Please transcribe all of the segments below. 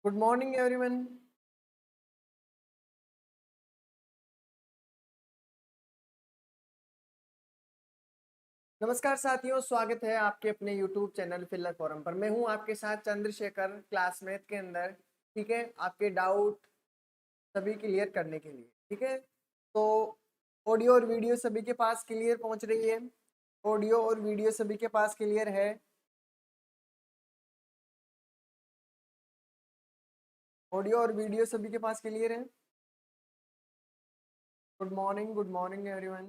Good morning everyone. नमस्कार साथियों, स्वागत है आपके अपने YouTube चैनल फिलर फोरम पर। मैं हूं आपके साथ चंद्रशेखर, क्लास मैथ के अंदर। ठीक है, आपके डाउट सभी क्लियर करने के लिए। ठीक है, तो ऑडियो और वीडियो सभी के पास क्लियर पहुंच रही है। ऑडियो और वीडियो सभी के पास क्लियर है। ऑडियो और वीडियो सभी के पास क्लियर है। Good morning everyone.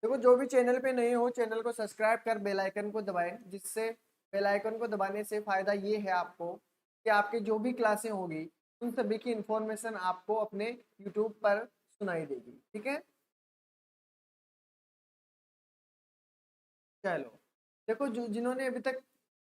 देखो, जो भी चैनल पे नए हो चैनल को सब्सक्राइब कर बेल आइकन को दबाएं, जिससे बेल आइकन को दबाने से फायदा ये है आपको कि आपकी जो भी क्लासें होगी उन सभी की इंफॉर्मेशन आपको अपने यूट्यूब पर सुनाई देगी। ठीक है, चलो। देखो, जो जिन्होंने अभी तक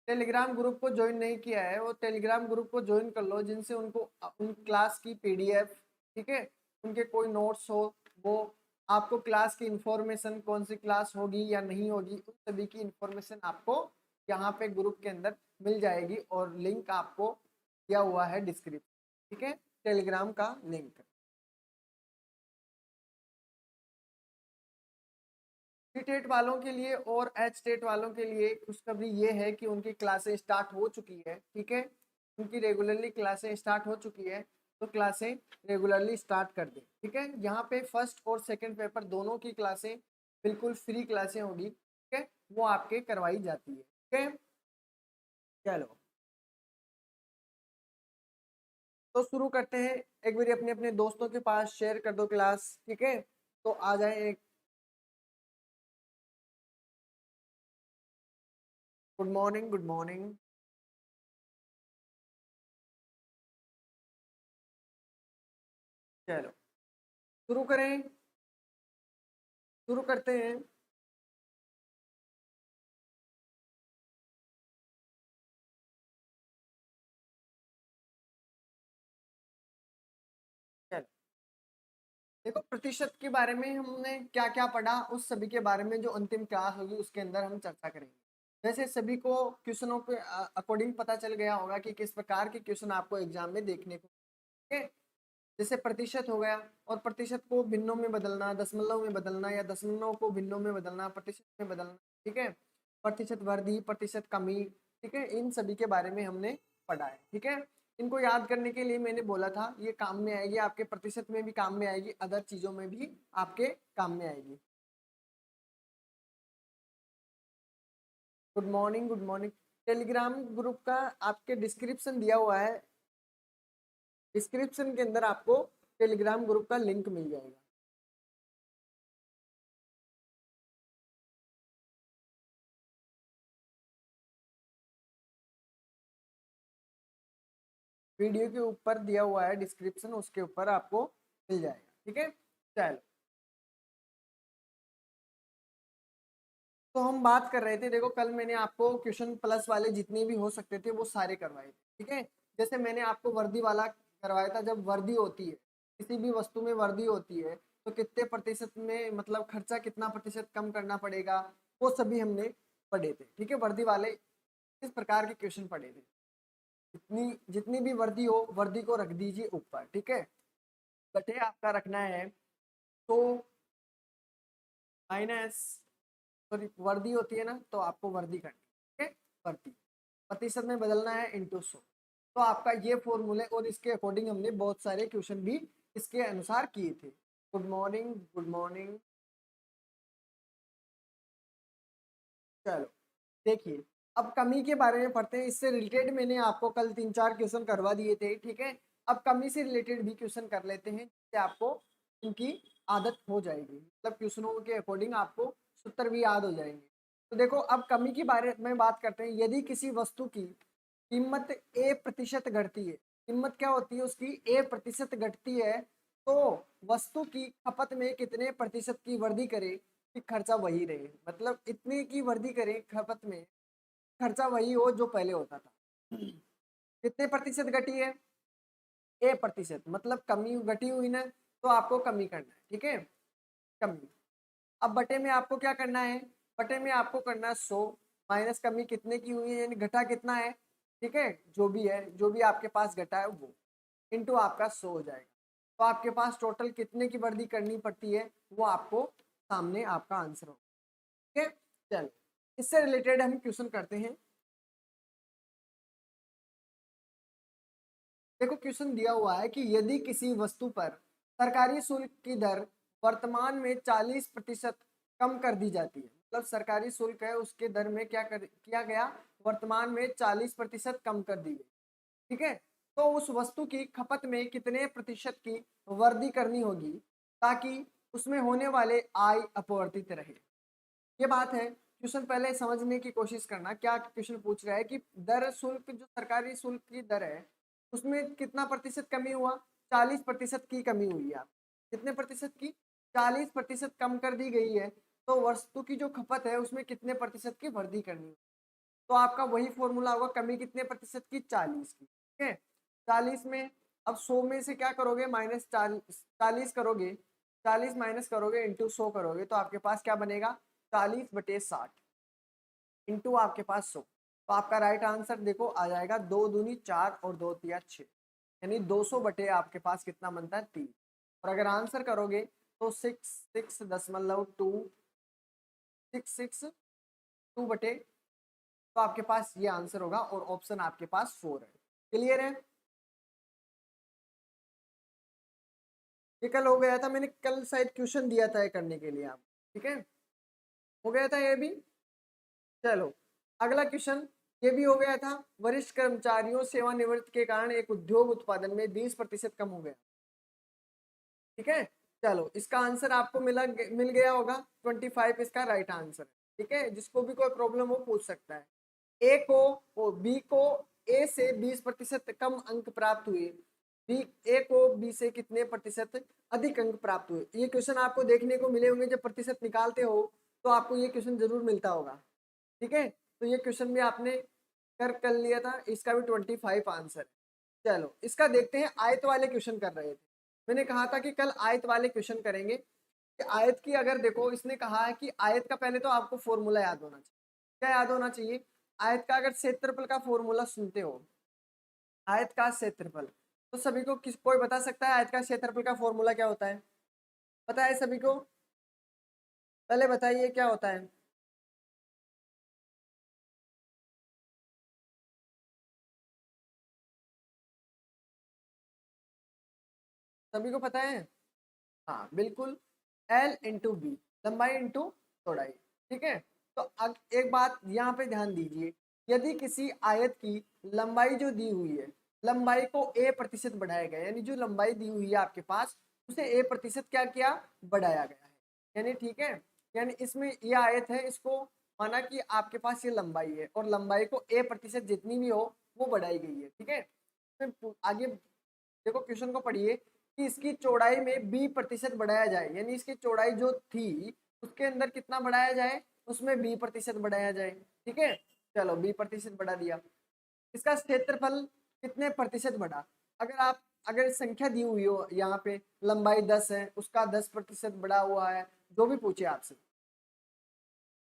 टेलीग्राम ग्रुप को ज्वाइन नहीं किया है वो टेलीग्राम ग्रुप को ज्वाइन कर लो, जिनसे उनको उन क्लास की पीडीएफ, ठीक है, उनके कोई नोट्स हो, वो आपको क्लास की इंफॉर्मेशन, कौन सी क्लास होगी या नहीं होगी, उन सभी की इंफॉर्मेशन आपको यहाँ पे ग्रुप के अंदर मिल जाएगी। और लिंक आपको दिया हुआ है डिस्क्रिप्शन। ठीक है, टेलीग्राम का लिंक। सी टेट वालों के लिए और एच टेट वालों के लिए खुशखबरी ये है कि उनकी क्लासें स्टार्ट हो चुकी है। ठीक है, उनकी रेगुलरली क्लासें स्टार्ट हो चुकी है, तो क्लासें रेगुलरली स्टार्ट कर दें। ठीक है, यहाँ पे फर्स्ट और सेकंड पेपर दोनों की क्लासें बिल्कुल फ्री क्लासें होगी। ठीक है, वो आपके करवाई जाती है। ठीक है, चलो तो शुरू करते हैं। एक बार अपने अपने दोस्तों के पास शेयर कर दो क्लास। ठीक है, तो आ जाए एक। Good morning, good morning. चलो शुरू करें, शुरू करते हैं। चलो, देखो, प्रतिशत के बारे में हमने क्या क्या पढ़ा, उस सभी के बारे में जो अंतिम क्लास होगी उसके अंदर हम चर्चा करेंगे। वैसे सभी को क्वेश्चनों के अकॉर्डिंग पता चल गया होगा कि किस प्रकार के क्वेश्चन आपको एग्जाम में देखने को। ठीक है, जैसे प्रतिशत हो गया, और प्रतिशत को भिन्नों में बदलना, दशमलव में बदलना, या दशमलव को भिन्नों में बदलना, प्रतिशत में बदलना। ठीक है, प्रतिशत वृद्धि, प्रतिशत कमी। ठीक है, इन सभी के बारे में हमने पढ़ा है। ठीक है, इनको याद करने के लिए मैंने बोला था ये काम में आएगी, आपके प्रतिशत में भी काम में आएगी, अदर चीजों में भी आपके काम में आएगी। Good morning, good morning. Telegram group का आपके डिस्क्रिप्शन दिया हुआ है, डिस्क्रिप्शन के अंदर आपको टेलीग्राम ग्रुप का लिंक मिल जाएगा। वीडियो के ऊपर दिया हुआ है डिस्क्रिप्शन, उसके ऊपर आपको मिल जाएगा। ठीक है, चलो। तो हम बात कर रहे थे, देखो कल मैंने आपको क्वेश्चन प्लस वाले जितने भी हो सकते थे वो सारे करवाए थे। ठीक है, जैसे मैंने आपको वर्दी वाला करवाया था। जब वर्दी होती है, किसी भी वस्तु में वर्दी होती है, तो कितने प्रतिशत में, मतलब खर्चा कितना प्रतिशत कम करना पड़ेगा, वो सभी हमने पढ़े थे। ठीक है, वर्दी वाले इस प्रकार के क्वेश्चन पढ़े थे। जितनी जितनी भी वर्दी हो, वर्दी को रख दीजिए ऊपर। ठीक है, बटे आपका रखना है तो माइनस, सॉरी, वर्दी होती है ना, तो आपको वर्दी करनी है। ठीक है, वर्दी प्रतिशत में बदलना है इंटू 100। तो आपका ये फॉर्मूले, और इसके अकॉर्डिंग हमने बहुत सारे क्वेश्चन भी इसके अनुसार किए थे। Good morning, good morning. चलो देखिए, अब कमी के बारे में पढ़ते हैं। इससे रिलेटेड मैंने आपको कल 3-4 क्वेश्चन करवा दिए थे। ठीक है, अब कमी से रिलेटेड भी क्वेश्चन कर लेते हैं, जिससे आपको इनकी आदत हो जाएगी, मतलब क्वेश्चनों के अकॉर्डिंग आपको सूत्र भी याद हो जाएंगे। तो देखो, अब कमी के बारे में बात करते हैं। यदि किसी वस्तु की कीमत ए प्रतिशत घटती है, कीमत क्या होती है उसकी, ए प्रतिशत घटती है, तो वस्तु की खपत में कितने प्रतिशत की वृद्धि करे कि खर्चा वही रहे। मतलब इतने की वृद्धि करें खपत में, खर्चा वही हो जो पहले होता था। कितने प्रतिशत घटी है, ए प्रतिशत, मतलब कमी घटी हुई ना, तो आपको कमी करना है। ठीक है, कमी। अब बटे में आपको क्या करना है, बटे में आपको करना है 100। माइनस कमी कितने की हुई है, यानी घटा कितना है, ठीक है, जो भी है, जो भी आपके पास घटा है वो, इनटू आपका 100 हो जाएगा। तो आपके पास टोटल कितने की वृद्धि करनी पड़ती है वो आपको सामने आपका आंसर होगा। ठीक है, चलो इससे रिलेटेड हम क्वेश्चन करते हैं। देखो क्वेश्चन दिया हुआ है कि यदि किसी वस्तु पर सरकारी शुल्क की दर वर्तमान में 40% कम कर दी जाती है, मतलब सरकारी शुल्क है उसके दर में किया गया, वर्तमान में 40% कम कर दी गई, ठीक है, तो उस वस्तु की खपत में कितने प्रतिशत की वृद्धि करनी होगी ताकि उसमें होने वाले आय अपवर्तित रहे। ये बात है, क्वेश्चन पहले समझने की कोशिश करना। क्या क्वेश्चन पूछ रहा है कि दर शुल्क, जो सरकारी शुल्क की दर है उसमें कितना प्रतिशत कमी हुआ, 40% की कमी हुई है। कितने प्रतिशत की, 40% कम कर दी गई है, तो वस्तु की जो खपत है उसमें कितने प्रतिशत की वृद्धि करनी है। तो आपका वही फॉर्मूला होगा, कमी कितने प्रतिशत की, 40 की, ठीक है। 40 में अब 100 में से क्या करोगे, माइनस 40 करोगे, 40 माइनस करोगे इंटू 100 करोगे, तो आपके पास क्या बनेगा, 40/60 इंटू आपके पास 100। तो आपका राइट आंसर देखो आ जाएगा 2 दूनी 4 और 2 तिया 6, यानी 200 बटे आपके पास कितना बनता है, 3। और अगर आंसर करोगे तो 6.2 बटे, तो आपके पास ये आंसर होगा और ऑप्शन आपके पास 4 है। क्लियर है, ये कल हो गया था, मैंने कल शायद क्वेश्चन दिया था ये करने के लिए आप, ठीक है, हो गया था ये भी। चलो अगला क्वेश्चन ये भी हो गया था, वरिष्ठ कर्मचारियों सेवानिवृत्ति के कारण एक उद्योग उत्पादन में 20% कम हो गया, ठीक है। चलो इसका आंसर आपको मिल गया होगा, 25 इसका राइट आंसर है, ठीक है। जिसको भी कोई प्रॉब्लम हो पूछ सकता है। बी को ए से 20% कम अंक प्राप्त हुए, ए को बी से कितने प्रतिशत अधिक अंक प्राप्त हुए। ये क्वेश्चन आपको देखने को मिले होंगे, जब प्रतिशत निकालते हो तो आपको ये क्वेश्चन जरूर मिलता होगा, ठीक है। तो ये क्वेश्चन भी आपने कर लिया था, इसका भी 25 आंसर है। चलो इसका देखते हैं, आयत वाले क्वेश्चन कर रहे थे, मैंने कहा था कि कल आयत वाले क्वेश्चन करेंगे। कि आयत की अगर देखो, इसने कहा है कि आयत का पहले तो आपको फॉर्मूला याद होना चाहिए। क्या याद होना चाहिए, आयत का अगर क्षेत्रफल का फॉर्मूला सुनते हो, आयत का क्षेत्रफल, तो सभी को कोई बता सकता है आयत का क्षेत्रफल का फॉर्मूला क्या होता है, पता है सभी को, पहले बताइए क्या होता है। सभी को पता है, हाँ बिल्कुल, एल इंटू बी, लंबाई इंटू चौड़ाई, ठीक है। तो अब एक बात यहाँ पे ध्यान दीजिए, यदि किसी आयत की लंबाई जो दी हुई है, लंबाई को ए प्रतिशत बढ़ाया गया, यानी जो लंबाई दी हुई है आपके पास उसे ए प्रतिशत क्या किया, बढ़ाया गया है, यानी ठीक है। यानी इसमें ये आयत है, इसको माना कि आपके पास ये लंबाई है और लंबाई को ए प्रतिशत जितनी भी हो वो बढ़ाई गई है, ठीक है। फिर आगे देखो क्वेश्चन को पढ़िए कि इसकी चौड़ाई में 20% बढ़ाया जाए, यानी इसकी चौड़ाई जो थी उसके अंदर कितना बढ़ाया जाए, उसमें 20% बढ़ाया जाए, ठीक है। चलो 20% बढ़ा दिया। इसका क्षेत्रफल कितने प्रतिशत बढ़ा, अगर संख्या दी हुई हो यहाँ पे, लंबाई 10 है, उसका 10% बढ़ा हुआ है, जो भी पूछे आपसे,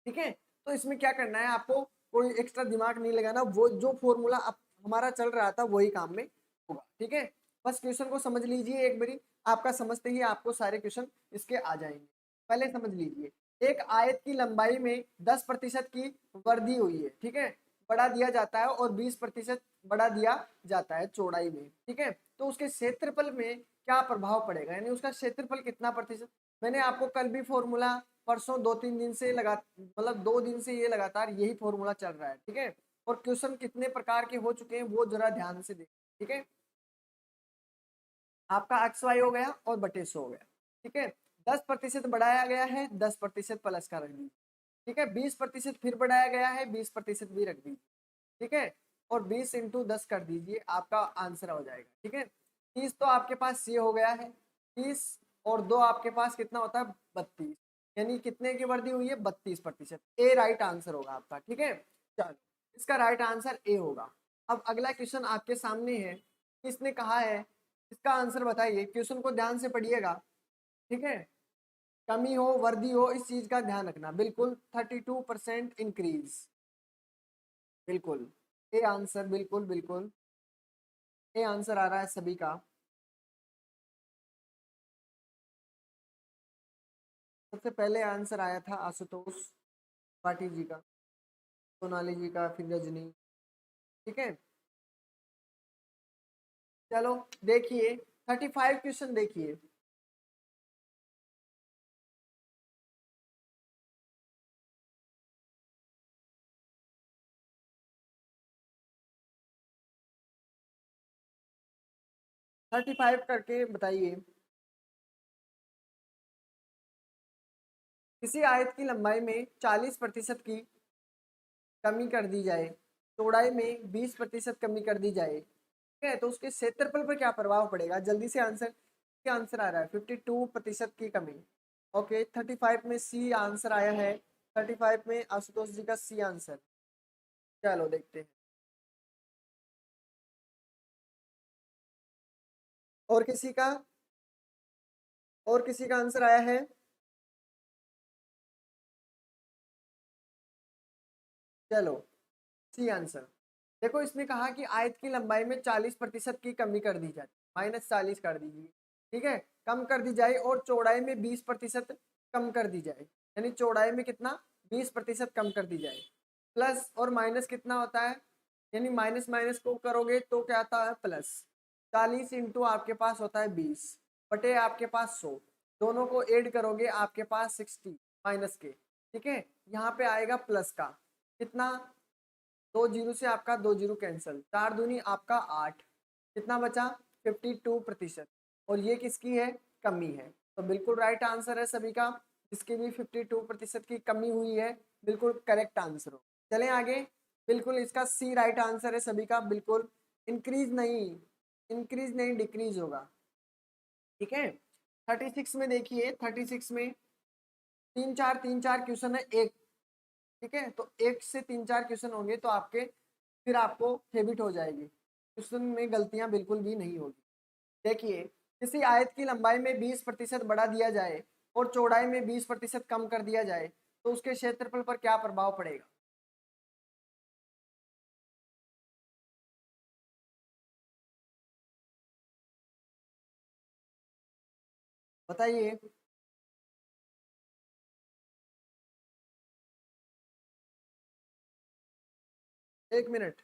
ठीक है। तो इसमें क्या करना है आपको, कोई एक्स्ट्रा दिमाग नहीं लगाना, वो जो फॉर्मूला हमारा चल रहा था वही काम में होगा, ठीक है। बस क्वेश्चन को समझ लीजिए एक बारी, आपका समझते ही आपको सारे क्वेश्चन इसके आ जाएंगे। पहले समझ लीजिए, एक आयत की लंबाई में 10% की वृद्धि हुई है, ठीक है, बढ़ा दिया जाता है, और 20% बढ़ा दिया जाता है चौड़ाई में, ठीक है। तो उसके क्षेत्रफल में क्या प्रभाव पड़ेगा, यानी उसका क्षेत्रफल कितना प्रतिशत। मैंने आपको कल भी फॉर्मूला, परसों 2-3 दिन से मतलब 2 दिन से ये लगातार यही फॉर्मूला चल रहा है, ठीक है। और क्वेश्चन कितने प्रकार के हो चुके हैं वो जरा ध्यान से देखें, ठीक है। आपका एक्स वाई हो गया और बटे 100 हो गया, ठीक है। 10% बढ़ाया गया है, 10% प्लस का रख दीजिए, ठीक है। 20% फिर बढ़ाया गया है, 20% भी रख दीजिए, ठीक है। और 20 × 10 कर दीजिए, आपका आंसर हो जाएगा, ठीक है। 30 तो आपके पास ये हो गया है, 30 और 2 आपके पास कितना होता है, 32, यानी कितने की वृद्धि हुई है, 32%। ए राइट आंसर होगा आपका, ठीक है। चलो इसका राइट आंसर ए होगा। अब अगला क्वेश्चन आपके सामने है, किसने कहा है, इसका आंसर बताइए, क्वेश्चन को ध्यान से पढ़िएगा, ठीक है। कमी हो वृद्धि हो इस चीज का ध्यान रखना, बिल्कुल 32% इंक्रीज, बिल्कुल ए आंसर, बिल्कुल बिल्कुल ए आंसर आ रहा है सभी का। सबसे पहले आंसर आया था आशुतोष पाटिल जी का, सोनाली जी का, फिर रजनी। ठीक है, चलो देखिए 35 क्वेश्चन देखिए। थर्टी फाइव करके बताइए। किसी आयत की लंबाई में 40% की कमी कर दी जाए, चौड़ाई में 20% कमी कर दी जाए, ठीक है, तो उसके क्षेत्रफल पर क्या प्रभाव पड़ेगा? जल्दी से आंसर, क्या आंसर आ रहा है? 52% की कमी। ओके, 35 में सी आंसर आया है। 35 में आशुतोष जी का सी आंसर। चलो देखते हैं और किसी का, और किसी का आंसर आया है। चलो सी आंसर। देखो इसमें कहा कि आयत की लंबाई में 40% की कमी कर दी जाए, -40 कर दीजिए, ठीक है, कम कर दी जाए, और चौड़ाई में 20% कम कर दी जाए, यानी चौड़ाई में कितना, 20% कम कर दी जाए। प्लस और माइनस कितना होता है, यानी माइनस माइनस को करोगे तो क्या आता है, प्लस। 40 इंटू आपके पास होता है 20 बटे आपके पास 100, दोनों को ऐड करोगे आपके पास 60 माइनस के, ठीक है, यहाँ पे आएगा प्लस का, कितना, 2 जीरो से आपका 2 जीरो कैंसिल, 4 दूनी आपका 8, कितना बचा, 52%। और ये किसकी है, कमी है। तो बिल्कुल राइट आंसर है सभी का, जिसकी भी 52% की कमी हुई है, बिल्कुल करेक्ट आंसर हो। चलें आगे। बिल्कुल इसका सी राइट आंसर है सभी का, बिल्कुल इंक्रीज नहीं, इंक्रीज नहीं डिक्रीज होगा। ठीक है, 36 में देखिए, 36 में तीन चार क्वेश्चन है एक, ठीक है, तो एक से तीन चार क्वेश्चन होंगे तो आपके, फिर आपको हैबिट हो जाएगी, क्वेश्चन में गलतियां बिल्कुल भी नहीं होगी। देखिए, किसी आयत की लंबाई में 20% बढ़ा दिया जाए और चौड़ाई में 20% कम कर दिया जाए, तो उसके क्षेत्रफल पर क्या प्रभाव पड़ेगा? बताइए। 1 मिनट।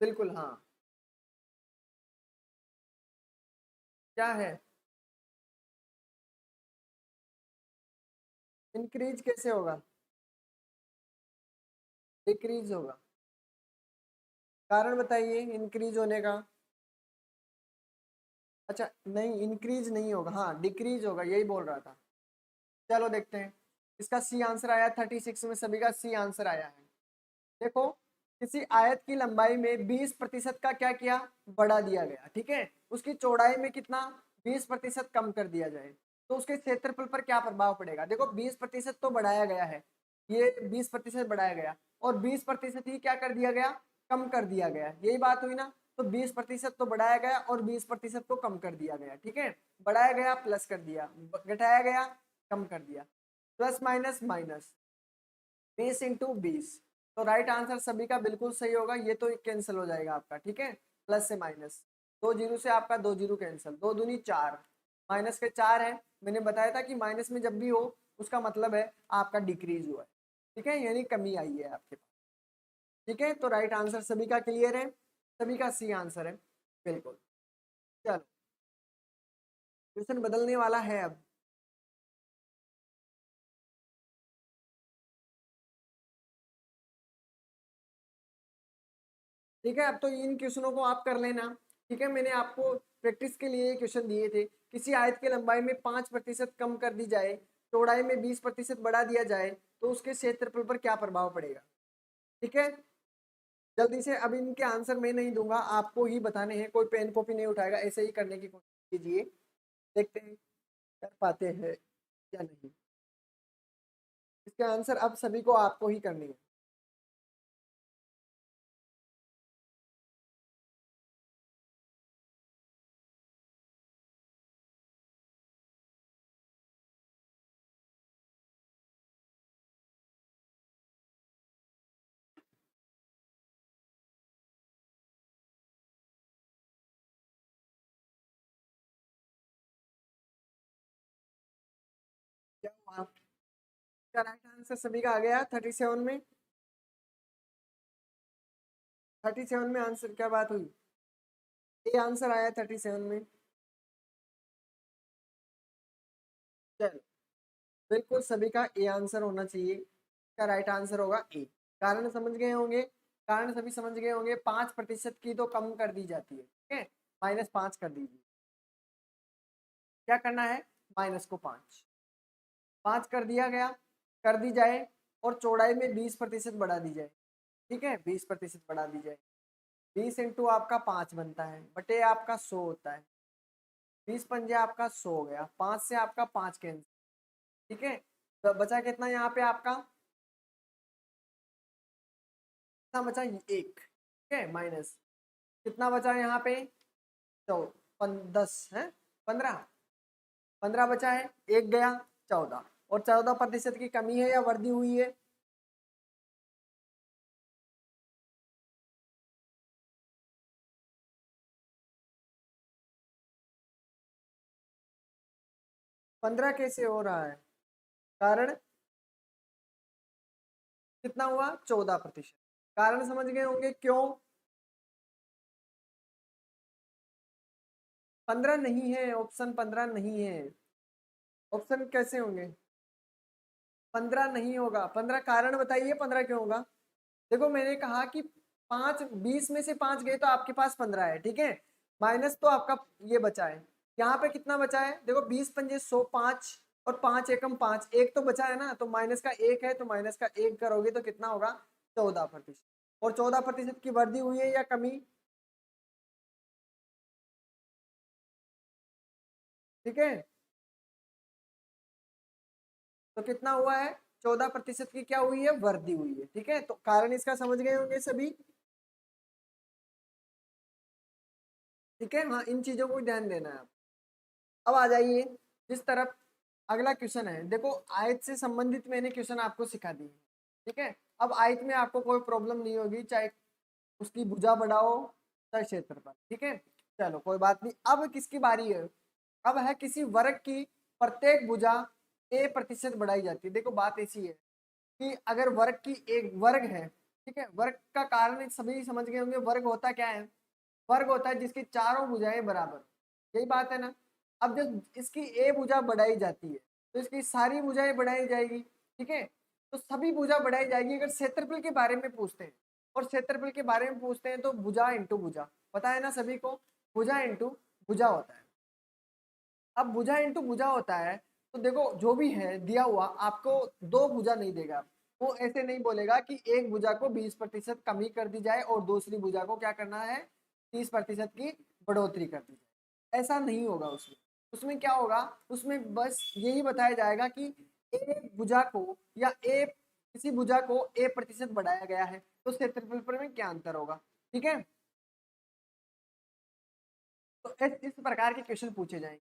बिल्कुल हाँ। क्या है, इंक्रीज कैसे होगा, डिक्रीज होगा? कारण बताइए इंक्रीज होने का। अच्छा नहीं, इंक्रीज नहीं होगा, हाँ डिक्रीज होगा, यही बोल रहा था। चलो देखते हैं। इसका सी आंसर आया, 36 में सभी का सी आंसर आया है। देखो, किसी आयत की लंबाई में 20% का क्या किया, बढ़ा दिया गया, ठीक है, उसकी चौड़ाई में कितना, 20% कम कर दिया जाए, तो उसके क्षेत्रफल पर क्या प्रभाव पड़ेगा? देखो 20% तो बढ़ाया गया है, ये 20% बढ़ाया गया, और 20% ही क्या कर दिया गया, कम कर दिया गया, यही बात हुई ना। तो 20% तो बढ़ाया गया और 20% को कम कर दिया गया, ठीक है, बढ़ाया गया प्लस कर दिया, घटाया गया कम कर दिया, प्लस माइनस माइनस, 20 इंटू 20। तो राइट आंसर सभी का बिल्कुल सही होगा, ये तो कैंसिल हो जाएगा आपका, ठीक है, प्लस से माइनस, 2 जीरो से आपका 2 जीरो कैंसिल, 2 दूनी 4, माइनस के 4 है। मैंने बताया था कि माइनस में जब भी हो उसका मतलब है आपका डिक्रीज हुआ है, ठीक है, यानी कमी आई है आपके पास। ठीक है, तो राइट आंसर सभी का क्लियर है, सभी का सी आंसर है, बिल्कुल। चलो क्वेश्चन बदलने वाला है अब। ठीक है, अब तो इन क्वेश्चनों को आप कर लेना। ठीक है, मैंने आपको प्रैक्टिस के लिए क्वेश्चन दिए थे। किसी आयत की लंबाई में 5% कम कर दी जाए, चौड़ाई में 20% बढ़ा दिया जाए, तो उसके क्षेत्रफल पर क्या प्रभाव पड़ेगा? ठीक है, जल्दी से, अब इनके आंसर मैं नहीं दूंगा, आपको ही बताने हैं, कोई पेन कॉपी नहीं उठाएगा, ऐसे ही करने की कोशिश कीजिए, देखते हैं कर पाते हैं या नहीं। इसके आंसर अब सभी को आपको ही करनी है। क्या राइट आंसर सभी का आ गया 37 में? 37 में आंसर क्या बात हुई? ये आंसर आया 37 में। चलो, बिल्कुल सभी का ए आंसर होना चाहिए। क्या राइट आंसर होगा ए। कारण समझ गए होंगे, कारण सभी समझ गए होंगे। 5% की तो कम कर दी जाती है, ठीक है, -5 कर दीजिए। क्या करना है? माइनस को 5 कर दिया गया, कर दी जाए, और चौड़ाई में 20% बढ़ा दी जाए, ठीक है, 20% बढ़ा दी जाए। 20 इंटू आपका 5 बनता है, बटे आपका 100 होता है। 20 पंजे आपका 100 हो गया, 5 से आपका 5 कैंसिल, ठीक है। तो बचा कितना यहाँ पे आपका? कितना बचा? 1, ठीक है, माइनस कितना बचा यहाँ पे? 10 है, 15 बचा है, एक गया, 14, और 14% की कमी है या वृद्धि हुई है? 15 कैसे हो रहा है? कारण कितना हुआ? 14%। कारण समझ गए होंगे क्यों? 15 नहीं है, ऑप्शन 15 नहीं है। ऑप्शन कैसे होंगे? 15 नहीं होगा। 15 कारण बताइए, 15 क्यों होगा? देखो मैंने कहा कि 5, 20 में से 5 गए तो आपके पास 15 है, ठीक है, माइनस तो आपका ये बचा है। यहाँ पे कितना बचा है? देखो 20 पंजे 100, 5 और 5 एकम 5, एक तो बचा है ना, तो माइनस का 1 है, तो माइनस का 1 करोगे तो कितना होगा? 14%। और 14% की वृद्धि हुई है या कमी? ठीक है, तो कितना हुआ है? 14% की क्या हुई है? वृद्धि हुई है, ठीक है। तो कारण इसका समझ गए होंगे सभी, ठीक है। हाँ, इन चीजों को ध्यान देना है आप। अब आ जाइए इस तरफ। अगला क्वेश्चन है, देखो आयत से संबंधित मैंने क्वेश्चन आपको सिखा दी है, ठीक है। अब आयत में आपको कोई प्रॉब्लम नहीं होगी, चाहे उसकी भुजा बढ़ाओ चाहे क्षेत्रफल, ठीक है। चलो कोई बात नहीं। अब किसकी बारी है? अब है किसी वर्ग की प्रत्येक भुजा a% बढ़ाई जाती है। देखो बात ऐसी है कि अगर वर्ग की एक वर्ग है, ठीक है, वर्ग का कारण सभी समझ गए होंगे। वर्ग होता क्या है? वर्ग होता है जिसकी चारों भुजाएं बराबर, यही बात है ना। अब जब इसकी ए भुजा बढ़ाई जाती है तो इसकी सारी भुजाएं बढ़ाई जाएगी, ठीक है। तो सभी भुजा बढ़ाई जाएगी। अगर क्षेत्रफल के बारे में पूछते हैं, और क्षेत्रफल के बारे में पूछते हैं, तो भुजा इंटू भुजा, पता है ना सभी को, भुजा इंटू भुजा होता है। अब भुजा इंटू भुजा होता है, तो देखो जो भी है दिया हुआ आपको, दो भुजा नहीं देगा। वो ऐसे नहीं बोलेगा कि एक भुजा को 20% कमी कर दी जाए और दूसरी भुजा को क्या करना है? 30% की बढ़ोतरी कर दी जाए, ऐसा नहीं होगा उसमें। उसमें क्या होगा? उसमें बस यही बताया जाएगा कि एक भुजा को या ए किसी भुजा को a% बढ़ाया गया है, तो क्षेत्रफल पर में क्या अंतर होगा, ठीक है। तो इस प्रकार के क्वेश्चन पूछे जाएंगे।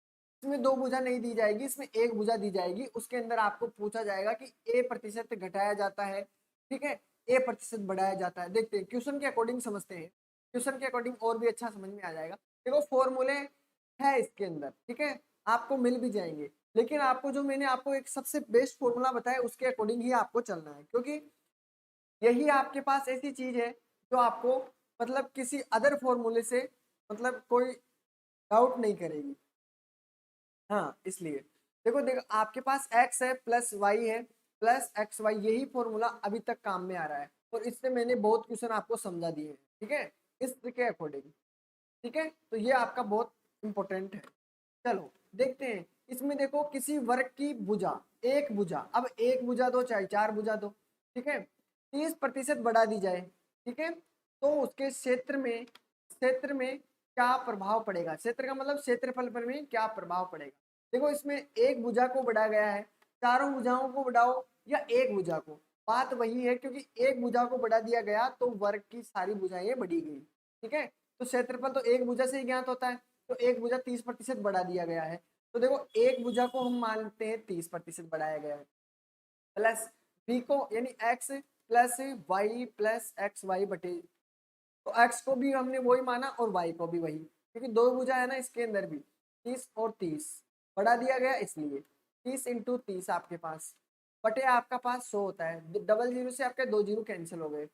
इसमें दो भुजा नहीं दी जाएगी, इसमें एक भुजा दी जाएगी। उसके अंदर आपको पूछा जाएगा कि a% घटाया जाता है, ठीक है, a% बढ़ाया जाता है। देखते हैं क्वेश्चन के अकॉर्डिंग, समझते हैं क्वेश्चन के अकॉर्डिंग, और भी अच्छा समझ में आ जाएगा। देखो फॉर्मूले है इसके अंदर, ठीक है, आपको मिल भी जाएंगे। लेकिन आपको जो मैंने आपको एक सबसे बेस्ट फॉर्मूला बताया उसके अकॉर्डिंग ही आपको चलना है, क्योंकि यही आपके पास ऐसी चीज है जो आपको मतलब किसी अदर फॉर्मूले से मतलब कोई डाउट नहीं करेगी। हाँ, इसलिए देखो देखो आपके पास x है प्लस वाई है प्लस एक्स वाई, यही फॉर्मूला अभी तक काम में आ रहा है, और इससे मैंने बहुत क्वेश्चन आपको समझा दिए हैं, ठीक है, इसके अकॉर्डिंग, ठीक है। तो ये आपका बहुत इंपॉर्टेंट है। चलो देखते हैं। इसमें देखो किसी वर्ग की भुजा, एक भुजा, अब एक भुजा दो चाहे चार भुजा दो, ठीक है, 30% बढ़ा दी जाए, ठीक है, तो उसके क्षेत्र में क्या प्रभाव पड़ेगा? क्षेत्र का मतलब क्षेत्रफल पर में क्या प्रभाव पड़ेगा? देखो इसमें एक भुजा को बढ़ाया गया है, चारों भुजाओं को बढ़ाओ या एक भुजा को, बात वही है, क्योंकि एक भुजा को बढ़ा दिया गया तो वर्ग की सारी भुजाएं बढ़ी गई, ठीक है। तो क्षेत्रफल तो एक भुजा से ही ज्ञात होता है, तो एक भुजा 30% बढ़ा दिया गया है। तो देखो एक भुजा को हम मानते हैं 30% बढ़ाया गया है, प्लस बी को यानी X plus Y plus X Y बटे, तो एक्स को भी हमने वही माना और वाई को भी वही, क्योंकि दो भुजा है ना इसके अंदर भी, 30 और 30 बढ़ा दिया गया, इसलिए 30 इंटू 30 आपके पास बटे आपका पास 100 होता है, डबल जीरो से आपके 2 जीरो कैंसिल हो गए,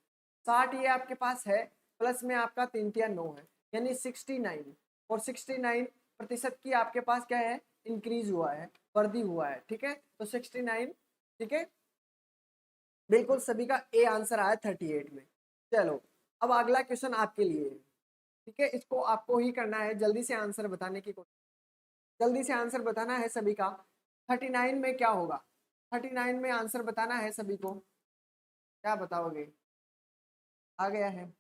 60 ये आपके पास है, प्लस में आपका 3 या 9 है, यानी 69, और 69% की आपके पास क्या है, इंक्रीज हुआ है, वृद्धि हुआ है, ठीक है, तो 69, ठीक है, बिल्कुल सभी का ए आंसर आया 38 में। चलो अब अगला क्वेश्चन आपके लिए है, ठीक है, इसको आपको ही करना है, जल्दी से आंसर बताने की कोशिश, जल्दी से आंसर बताना है सभी का। 39 में क्या होगा, 39 में आंसर बताना है सभी को, क्या बताओगे, आ गया है?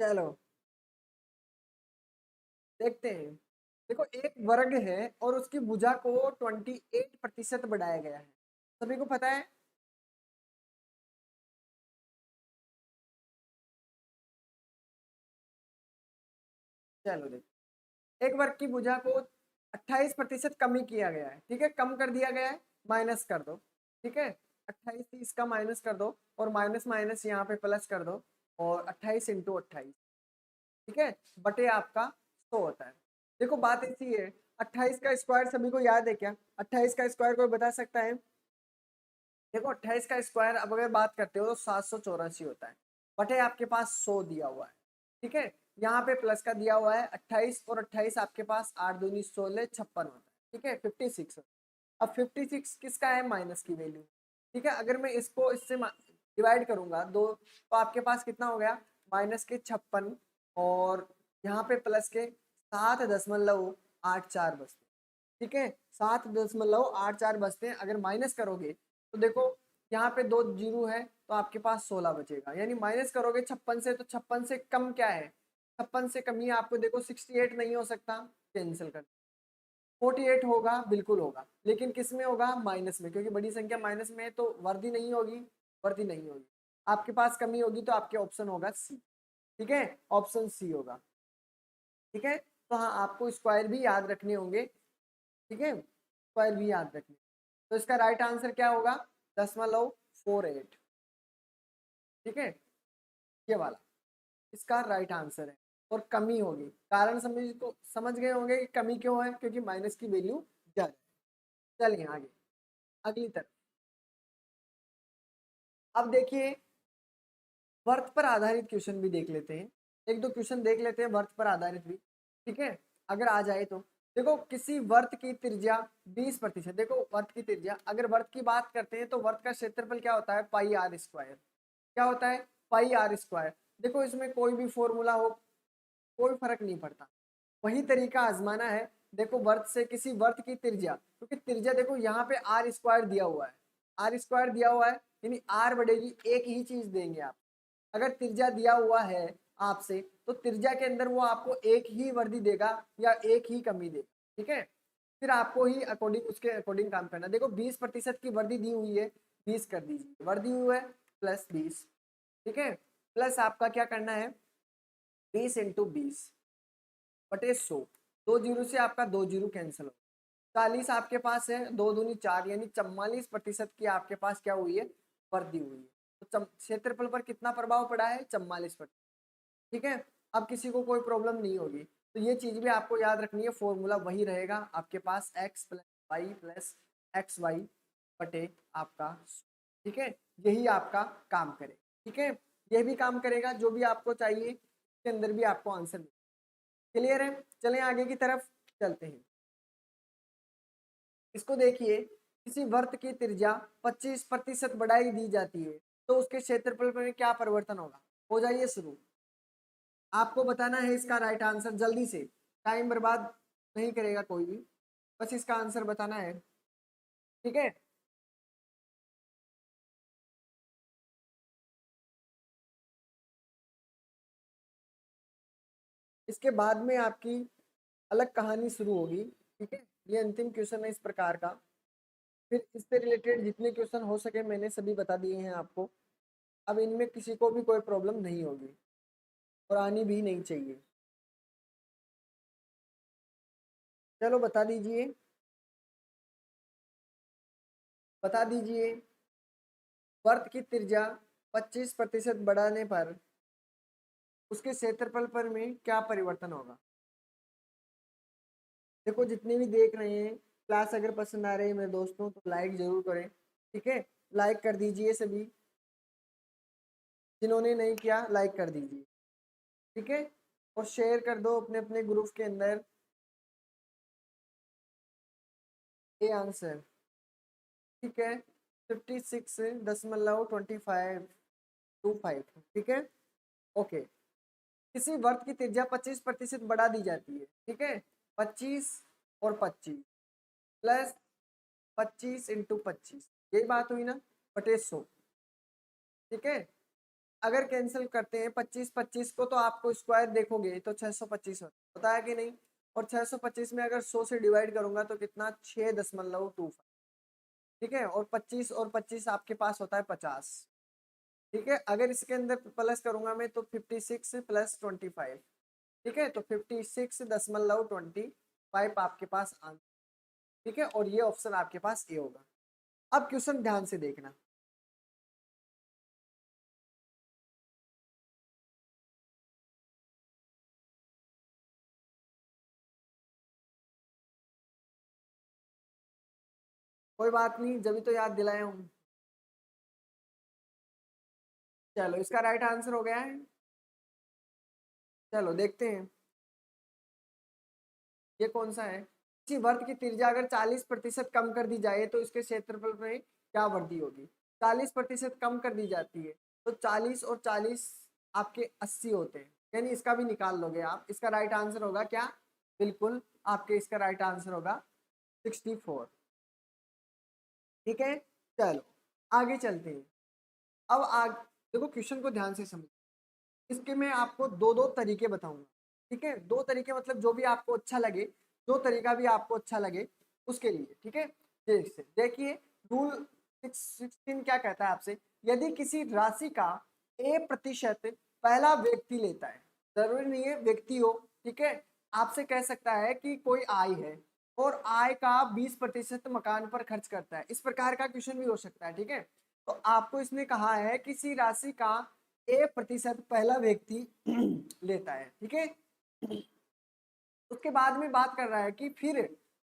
चलो देखते हैं। देखो एक वर्ग है और उसकी भुजा को 28% बढ़ाया गया है, सभी को पता है। चलो देखो, एक वर्ग की भुजा को 28% कमी किया गया है, ठीक है, कम कर दिया गया है, माइनस कर दो, ठीक है, 28 थी इसका माइनस कर दो, और माइनस माइनस यहाँ पे प्लस कर दो, और 28 इंटू 28, ठीक है, बटे आपका 100 होता है। देखो बात ऐसी है, 28 का स्क्वायर सभी को याद है क्या, 28 का स्क्वायर कोई बता सकता है? देखो 28 का स्क्वायर अब अगर बात करते हो तो 784 होता है, बटे आपके पास 100 दिया हुआ है, ठीक है, यहाँ पे प्लस का दिया हुआ है 28, और 28 आपके पास 8 दूनी 16 56 होता है, ठीक है, 56। अब 56 किसका है, माइनस की वैल्यू, ठीक है, अगर मैं इसको इससे डिवाइड करूंगा दो, तो आपके पास कितना हो गया, -56, और यहाँ पे प्लस के 7.84 बचते, ठीक है, 7.84 बचते हैं, अगर माइनस करोगे तो देखो यहाँ पे 2 जीरो है, तो आपके पास 16 बचेगा, यानी माइनस करोगे 56 से, तो 56 से कम क्या है, 56 से कम ही आपको देखो 68 नहीं हो सकता, कैंसिल कर, 48 होगा, बिल्कुल होगा, लेकिन किस में होगा, माइनस में, क्योंकि बड़ी संख्या माइनस में है तो वर्धी नहीं होगी, वर्धी नहीं होगी, आपके पास कमी होगी, तो आपके ऑप्शन होगा सी, ठीक है, ऑप्शन सी होगा, ठीक है, तो हाँ आपको स्क्वायर भी याद रखने होंगे, ठीक है, स्क्वायर भी याद रखने, तो इसका राइट आंसर क्या होगा, 0.48, ठीक है, ये वाला इसका राइट आंसर है, और कमी होगी, कारण समझ गए होंगे कि कमी क्यों है, क्योंकि माइनस की वैल्यू ज्यादा है। चलिए आगे, अगली तरफ, अब देखिए वर्त पर आधारित क्वेश्चन भी देख लेते हैं, एक दो क्वेश्चन देख लेते हैं वर्त पर आधारित भी, ठीक है, अगर आ जाए तो। देखो किसी वर्त की त्रिज्या 20%, देखो वर्त की त्रिज्या, अगर वर्त की बात करते हैं तो वर्त का क्षेत्रफल क्या होता है, पाई आर स्क्वायर, क्या होता है, पाई आर स्क्वायर, देखो इसमें कोई भी फॉर्मूला हो कोई फर्क नहीं पड़ता, वही तरीका आजमाना है। देखो वर्त से किसी वर्त की त्रिज्या, क्योंकि त्रिज्या देखो यहाँ पे आर स्क्वायर दिया हुआ है, आर स्क्वायर दिया हुआ है, यानी आर बढ़ेगी, एक ही चीज देंगे आप, अगर त्रिज्या दिया हुआ है आपसे, तो त्रिज्या के अंदर वो आपको एक ही वर्दी देगा या एक ही कमी देगा, ठीक है, फिर आपको ही अकॉर्डिंग उसके अकॉर्डिंग काम करना। देखो 20% की वर्दी दी हुई है, 20 कर दीजिए, वर्दी हुआ है +20, ठीक है, प्लस आपका क्या करना है, 20 इंटू 20/100, 2 जीरो से आपका 2 जीरो कैंसिल हो, 40 आपके पास है, 2 दूनी 4, यानी 44% की आपके पास क्या हुई है, वृद्धि हुई है, तो क्षेत्रफल पर कितना प्रभाव पड़ा है, 44%, ठीक है, अब किसी को कोई प्रॉब्लम नहीं होगी, तो ये चीज भी आपको याद रखनी है, फॉर्मूला वही रहेगा आपके पास, x + y + xy बटे आपका, ठीक है, यही आपका काम करे, ठीक है, ये भी काम करेगा, जो भी आपको चाहिए इसके अंदर भी आपको आंसर, क्लियर है। चलें आगे की तरफ चलते हैं, इसको देखिए, किसी वर्त की त्रिज्या 25% बढ़ाई दी जाती है, तो उसके क्षेत्रफल में क्या परिवर्तन होगा, हो जाइए शुरू, आपको बताना है इसका राइट आंसर, जल्दी से, टाइम बर्बाद नहीं करेगा कोई भी, बस इसका आंसर बताना है, ठीक है, इसके बाद में आपकी अलग कहानी शुरू होगी, ठीक है, ये अंतिम क्वेश्चन है इस प्रकार का, फिर इससे रिलेटेड जितने क्वेश्चन हो सके मैंने सभी बता दिए हैं आपको। अब इनमें किसी को भी कोई प्रॉब्लम नहीं होगी और आनी भी नहीं चाहिए। चलो बता दीजिए, बता दीजिए वर्त की त्रिज्या 25% बढ़ाने पर उसके क्षेत्रफल पर में क्या परिवर्तन होगा। देखो जितने भी देख रहे हैं क्लास अगर पसंद आ रही है मेरे दोस्तों तो लाइक जरूर करें, ठीक है। लाइक कर दीजिए सभी, जिन्होंने नहीं किया लाइक कर दीजिए, ठीक है। और शेयर कर दो अपने अपने ग्रुप के अंदर ये आंसर, ठीक है। 56.2525, ठीक है। ओके, किसी वर्त की त्रिज्या 25% बढ़ा दी जाती है, ठीक है। 25 और 25 प्लस 25 × 25, यही बात हुई ना, बटे 100, ठीक है। अगर कैंसिल करते हैं 25 को तो आपको स्क्वायर देखोगे तो 625 होता है कि नहीं। और 625 में अगर 100 से डिवाइड करूंगा तो कितना 6.25, ठीक है। और 25 और 25 आपके पास होता है 50, ठीक है। अगर इसके अंदर प्लस करूंगा मैं तो 56 + 25, ठीक है। तो 56.25 आपके पास आंसर, ठीक है। और ये ऑप्शन आपके पास ए होगा। अब क्वेश्चन ध्यान से देखना, कोई बात नहीं जब तो याद दिलाया हूं। चलो इसका राइट आंसर हो गया है। चलो देखते हैं ये कौन सा है। किसी वर्त की त्रिज्या अगर 40% कम कर दी जाए तो इसके क्षेत्रफल में क्या वृद्धि होगी। 40% कम कर दी जाती है तो 40 और 40 आपके 80 होते हैं, यानी इसका भी निकाल लोगे आप। इसका राइट आंसर होगा क्या, बिल्कुल आपके इसका राइट आंसर होगा 64, ठीक है। चलो आगे चलते हैं। अब आग देखो क्वेश्चन को ध्यान से समझो। इसके मैं आपको दो दो तरीके बताऊंगा, ठीक है। दो तरीके मतलब जो भी आपको अच्छा लगे, जो तरीका भी आपको अच्छा लगे उसके लिए, ठीक है। देखिए रूल 16 क्या कहता है आपसे, यदि किसी राशि का A% पहला व्यक्ति लेता है, जरूरी नहीं है व्यक्ति हो, ठीक है। आपसे कह सकता है कि कोई आय है और आय का 20% मकान पर खर्च करता है, इस प्रकार का क्वेश्चन भी हो सकता है, ठीक है। तो आपको इसने कहा है किसी राशि का A% पहला व्यक्ति लेता है, ठीक है। उसके बाद में बात कर रहा है कि फिर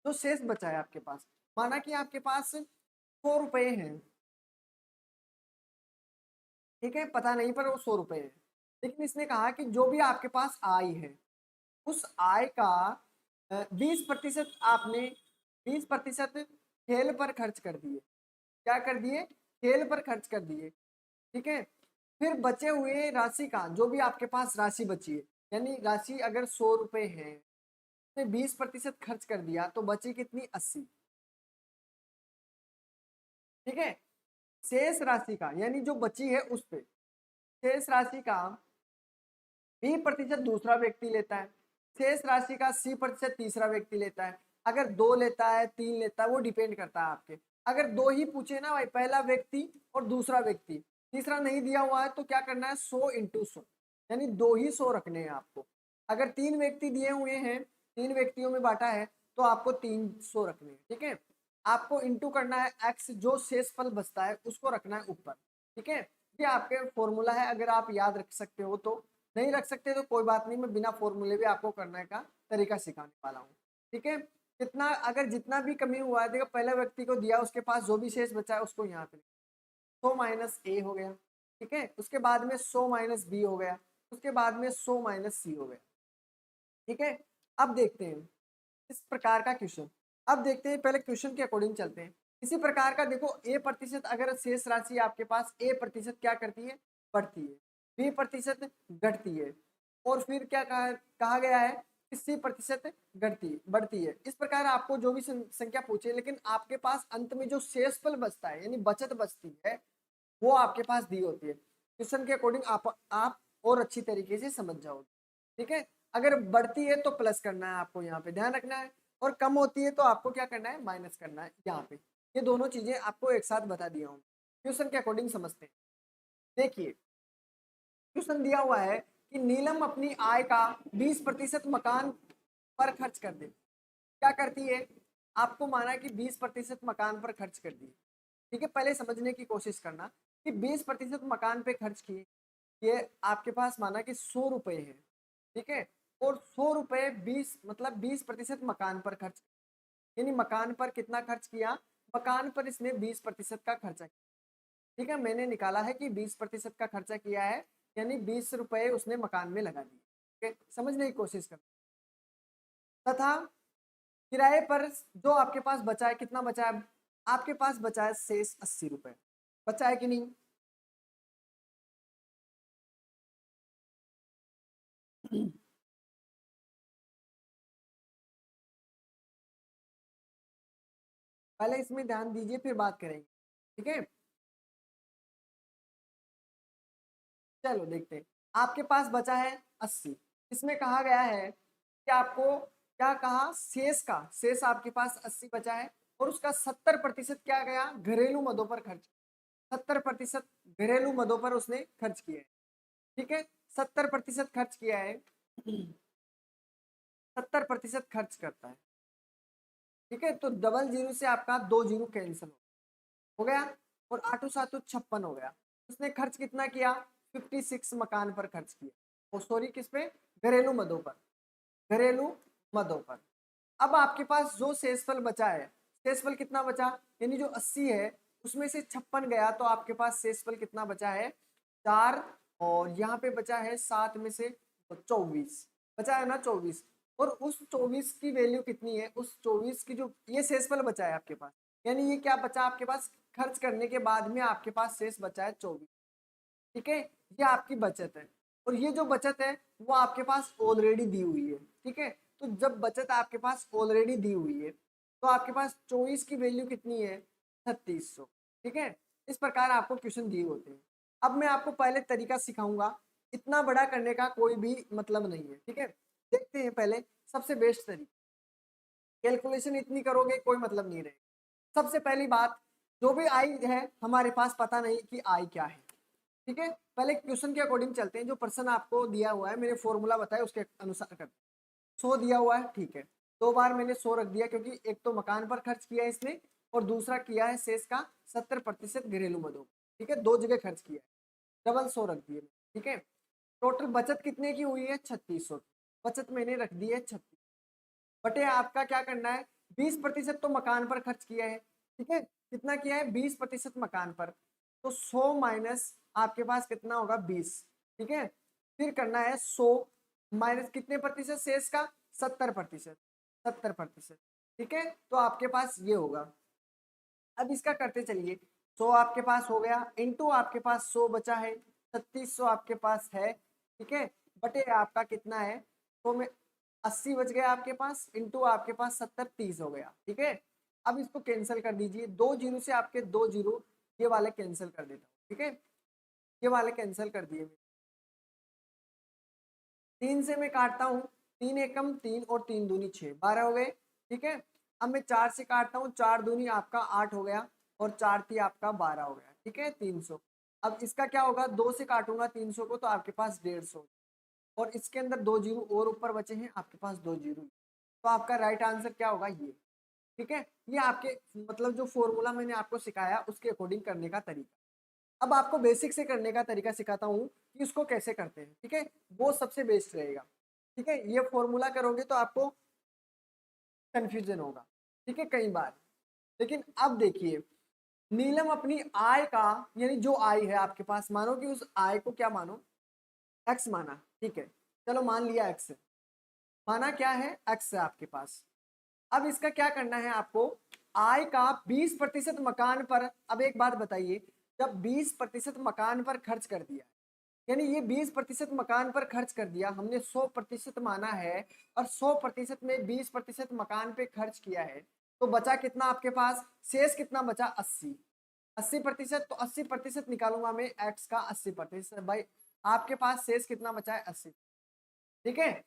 जो शेष बचा है आपके पास, माना कि आपके पास 100 रुपए हैं, ठीक है, पता नहीं पर वो 100 रुपए है। लेकिन इसने कहा कि जो भी आपके पास आय है उस आय का 20% आपने 20% खेल पर खर्च कर दिए। क्या कर दिए, खेल पर खर्च कर दिए, ठीक है। फिर बचे हुए राशि का जो भी आपके पास राशि बची है, यानी राशि अगर 100 रुपए है, 20% खर्च कर दिया तो बची कितनी 80, ठीक है। शेष राशि का यानी जो बची है उस पे शेष राशि का 20% दूसरा व्यक्ति लेता है, शेष राशि का 80% तीसरा व्यक्ति लेता है। अगर 2 लेता है 3 लेता है वो डिपेंड करता है आपके। अगर 2 ही पूछे ना भाई, पहला व्यक्ति और दूसरा व्यक्ति, तीसरा नहीं दिया हुआ है तो क्या करना है 100 × 100, यानी 2 ही 100 रखने हैं आपको। अगर 3 व्यक्ति दिए हुए हैं, 3 व्यक्तियों में बांटा है तो आपको 300 रखने हैं, ठीक है। आपको इंटू करना है x, जो शेषफल बचता है उसको रखना है ऊपर, ठीक है। ये आपके फॉर्मूला है, अगर आप याद रख सकते हो तो, नहीं रख सकते तो कोई बात नहीं, मैं बिना फॉर्मूले भी आपको करने का तरीका सिखाने वाला हूँ, ठीक है। कितना अगर जितना भी कमी हुआ है देखो, पहले व्यक्ति को दिया उसके पास जो भी शेष बचा है उसको यहाँ पे 100 - A हो गया, ठीक है। उसके बाद में 100 - B हो गया, उसके बाद में 100 - C हो गया, ठीक है। अब देखते हैं इस प्रकार का क्वेश्चन। अब देखते हैं, पहले क्वेश्चन के अकॉर्डिंग चलते हैं। इसी प्रकार का देखो A% अगर शेष राशि आपके पास A% क्या करती है, बढ़ती है, B% घटती है, और फिर क्या कहा गया है कि C% घटती बढ़ती है। इस प्रकार आपको जो भी संख्या पूछे, लेकिन आपके पास अंत में जो शेषफल बचता है यानी बचत बचती है वो आपके पास दी होती है। क्वेश्चन के अकॉर्डिंग आप और अच्छी तरीके से समझ जाओगे, ठीक है। अगर बढ़ती है तो प्लस करना है आपको, यहाँ पे ध्यान रखना है, और कम होती है तो आपको क्या करना है माइनस करना है यहाँ पे। ये दोनों चीजें आपको एक साथ बता दिया हूँ। क्वेश्चन के अकॉर्डिंग समझते हैं। देखिए क्वेश्चन दिया हुआ है कि नीलम अपनी आय का 20% मकान पर खर्च कर दे। क्या करती है, आपको माना कि 20% मकान पर खर्च कर दिए। ठीक है, पहले समझने की कोशिश करना कि 20% मकान पे खर्च किए, ये आपके पास माना कि 100 रुपए है। ठीक है, और 100 रुपए 20 मतलब 20% मकान पर खर्च, यानी मकान पर कितना खर्च किया, मकान पर इसने 20% का खर्चा किया। ठीक है, मैंने निकाला है कि 20% का खर्चा किया है, यानी 20 रुपए उसने मकान में लगा दिए। ठीक है, समझने की कोशिश कर। तथा किराए पर जो आपके पास बचा है, कितना बचा है आपके पास, बचा है शेष 80 रुपए। बचा है कि नहीं? पहले इसमें ध्यान दीजिए फिर बात करेंगे। ठीक है, चलो देखते हैं। आपके पास बचा है 80। इसमें कहा गया है कि आपको क्या कहा, शेष का, शेष आपके पास 80 बचा है और उसका 70% क्या गया, घरेलू मदों पर खर्च। 70% घरेलू मदों पर उसने खर्च किया है। ठीक है, 70% खर्च किया है। 70% खर्च करता है। ठीक है, तो डबल जीरो से आपका 2 जीरो कैंसिल हो गया और 8 7 56 हो गया। उसने खर्च कितना किया, 56 मकान पर खर्च किया, और सॉरी किस पे, घरेलू मदों पर, घरेलू मदों पर। अब आपके पास जो शेषफल बचा है, शेषफल कितना बचा, यानी जो 80 है उसमें से 56 गया, तो आपके पास शेषफल कितना बचा है, 4, और यहाँ पे बचा है 7 में से 24 बचा है ना, 24। और उस 24 की वैल्यू कितनी है, उस 24 की जो ये शेषफल बचा है आपके पास, यानी ये क्या बचा आपके पास, खर्च करने के बाद में आपके पास शेष बचा है 24। ठीक है, ये आपकी बचत है, और ये जो बचत है वो आपके पास ऑलरेडी दी हुई है। ठीक है, तो जब बचत आपके पास ऑलरेडी दी हुई है तो आपके पास 24 की वैल्यू कितनी है, 3600। ठीक है, इस प्रकार आपको क्वेश्चन दिए होते हैं। अब मैं आपको पहले तरीका सिखाऊंगा, इतना बड़ा करने का कोई भी मतलब नहीं है। ठीक है, देखते हैं पहले सबसे बेस्ट तरीका। कैलकुलेशन इतनी करोगे कोई मतलब नहीं रहेगा। सबसे पहली बात, जो भी आई है हमारे पास पता नहीं कि आई क्या है। ठीक है, पहले क्वेश्चन के अकॉर्डिंग चलते हैं। जो प्रश्न आपको दिया हुआ है, मैंने फॉर्मूला बताया उसके अनुसार करते हैं। 100 दिया हुआ है, ठीक है, 2 बार मैंने 100 रख दिया, क्योंकि एक तो मकान पर खर्च किया है इसने, और दूसरा किया है शेष का 70% घरेलू मदों। ठीक है, 2 जगह खर्च किया है, डबल 100 रख दिए। ठीक है, टोटल बचत कितने की हुई है, 3600। बचत मैंने रख दी है 36, बटे आपका क्या करना है, 20% तो मकान पर खर्च किया है। ठीक है, कितना किया है, 20% मकान पर, तो 100 माइनस आपके पास कितना होगा, 20। ठीक है, फिर करना है 100 माइनस कितने प्रतिशत शेष का, 70%, 70%। ठीक है, तो आपके पास ये होगा। अब इसका करते चलिए, 100 आपके पास हो गया, इंटू आपके पास 100 बचा है, 3600 आपके पास है। ठीक है, बटे आपका कितना है, तो में 80 बच गया आपके पास, इंटू आपके पास 70, 30 हो गया। ठीक है, अब इसको कैंसिल कर दीजिए, 2 जीरो से आपके 2 जीरो ये वाले कैंसिल कर देता हूँ। ठीक है, ये वाले कैंसिल कर दिए। 3 से मैं काटता हूँ, 3 एकम 3 और 3 दूनी 6, 12 हो गए। ठीक है, अब मैं 4 से काटता हूँ, 4 दूनी आपका 8 हो गया, और 4 थी आपका 12 हो गया। ठीक है, 300। अब इसका क्या होगा, 2 से काटूंगा 300 को, तो आपके पास 150, और इसके अंदर 2 जीरो और ऊपर बचे हैं आपके पास, 2 जीरो, तो आपका राइट आंसर क्या होगा, ये। ठीक है, ये आपके मतलब जो फॉर्मूला मैंने आपको सिखाया उसके अकॉर्डिंग करने का तरीका। अब आपको बेसिक से करने का तरीका सिखाता हूँ कि इसको कैसे करते हैं। ठीक है, वो सबसे बेस्ट रहेगा। ठीक है, ये फॉर्मूला करोगे तो आपको कंफ्यूजन होगा। ठीक है, कई बार। लेकिन अब देखिए, नीलम अपनी आय का, यानी जो आय है आपके पास, मानो कि उस आय को क्या मानो, एक्स माना। ठीक है, चलो मान लिया एक्स है, माना क्या है, एक्स है आपके पास। अब इसका क्या करना है आपको, आय का 20% मकान पर। अब एक बात बताइए, जब 20% मकान पर खर्च कर दिया, यानी ये 20% मकान पर खर्च कर दिया, हमने 100% माना है, और 100% में 20% मकान पे खर्च किया है, तो बचा कितना आपके पास, शेष कितना बचा, 80। 80%, तो 80% निकालूंगा मैं एक्स का 80%, भाई आपके पास शेष कितना बचा है, 80। ठीक है,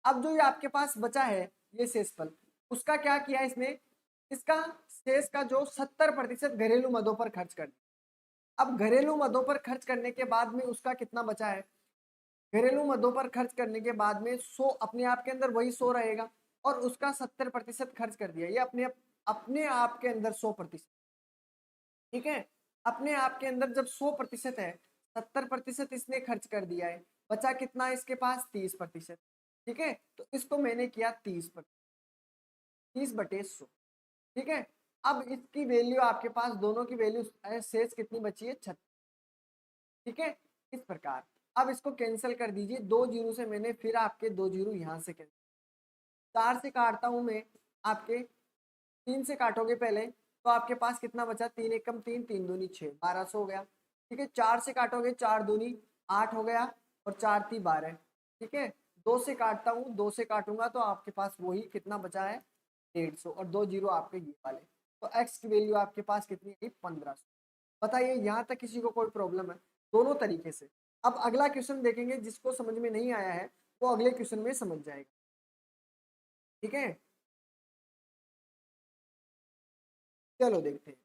अब जो ये आपके पास बचा है ये शेषफल, उसका क्या किया इसने, इसका शेष का जो 70% घरेलू मदों पर खर्च कर दिया। अब घरेलू मदों पर खर्च करने के बाद में उसका कितना बचा है, घरेलू मदों पर खर्च करने के बाद में 100 अपने आप के अंदर वही 100 रहेगा और उसका 70% खर्च कर दिया। ये अपने आप के अंदर 100%, ठीक है। अपने आप के अंदर जब 100% है, 70% इसने खर्च कर दिया है, बचा कितना है इसके पास 30%, ठीक है। तो इसको मैंने किया 30/100, ठीक है। अब इसकी वैल्यू आपके पास दोनों की वैल्यू शेष कितनी बची है 36, ठीक है। इस प्रकार अब इसको कैंसिल कर दीजिए, 2 जीरो से मैंने फिर आपके 2 जीरो यहाँ से कैंसिल, 4 से काटता हूँ मैं, आपके 3 से काटोगे पहले तो आपके पास कितना बचा, 3 एकम 3, 3 दूनी 6, 1200 हो गया, ठीक है। 4 से काटोगे 4 दूनी 8 हो गया और 4 3 12, ठीक है। 2 से काटता हूँ, 2 से काटूंगा तो आपके पास वही कितना बचा है 150 और 2 जीरो आपके ये वाले, तो एक्स की वैल्यू आपके पास कितनी है 1500। बताइए यहाँ तक किसी को कोई प्रॉब्लम है, दोनों तरीके से। अब अगला क्वेश्चन देखेंगे, जिसको समझ में नहीं आया है वो अगले क्वेश्चन में समझ जाएगा, ठीक है। चलो देखते हैं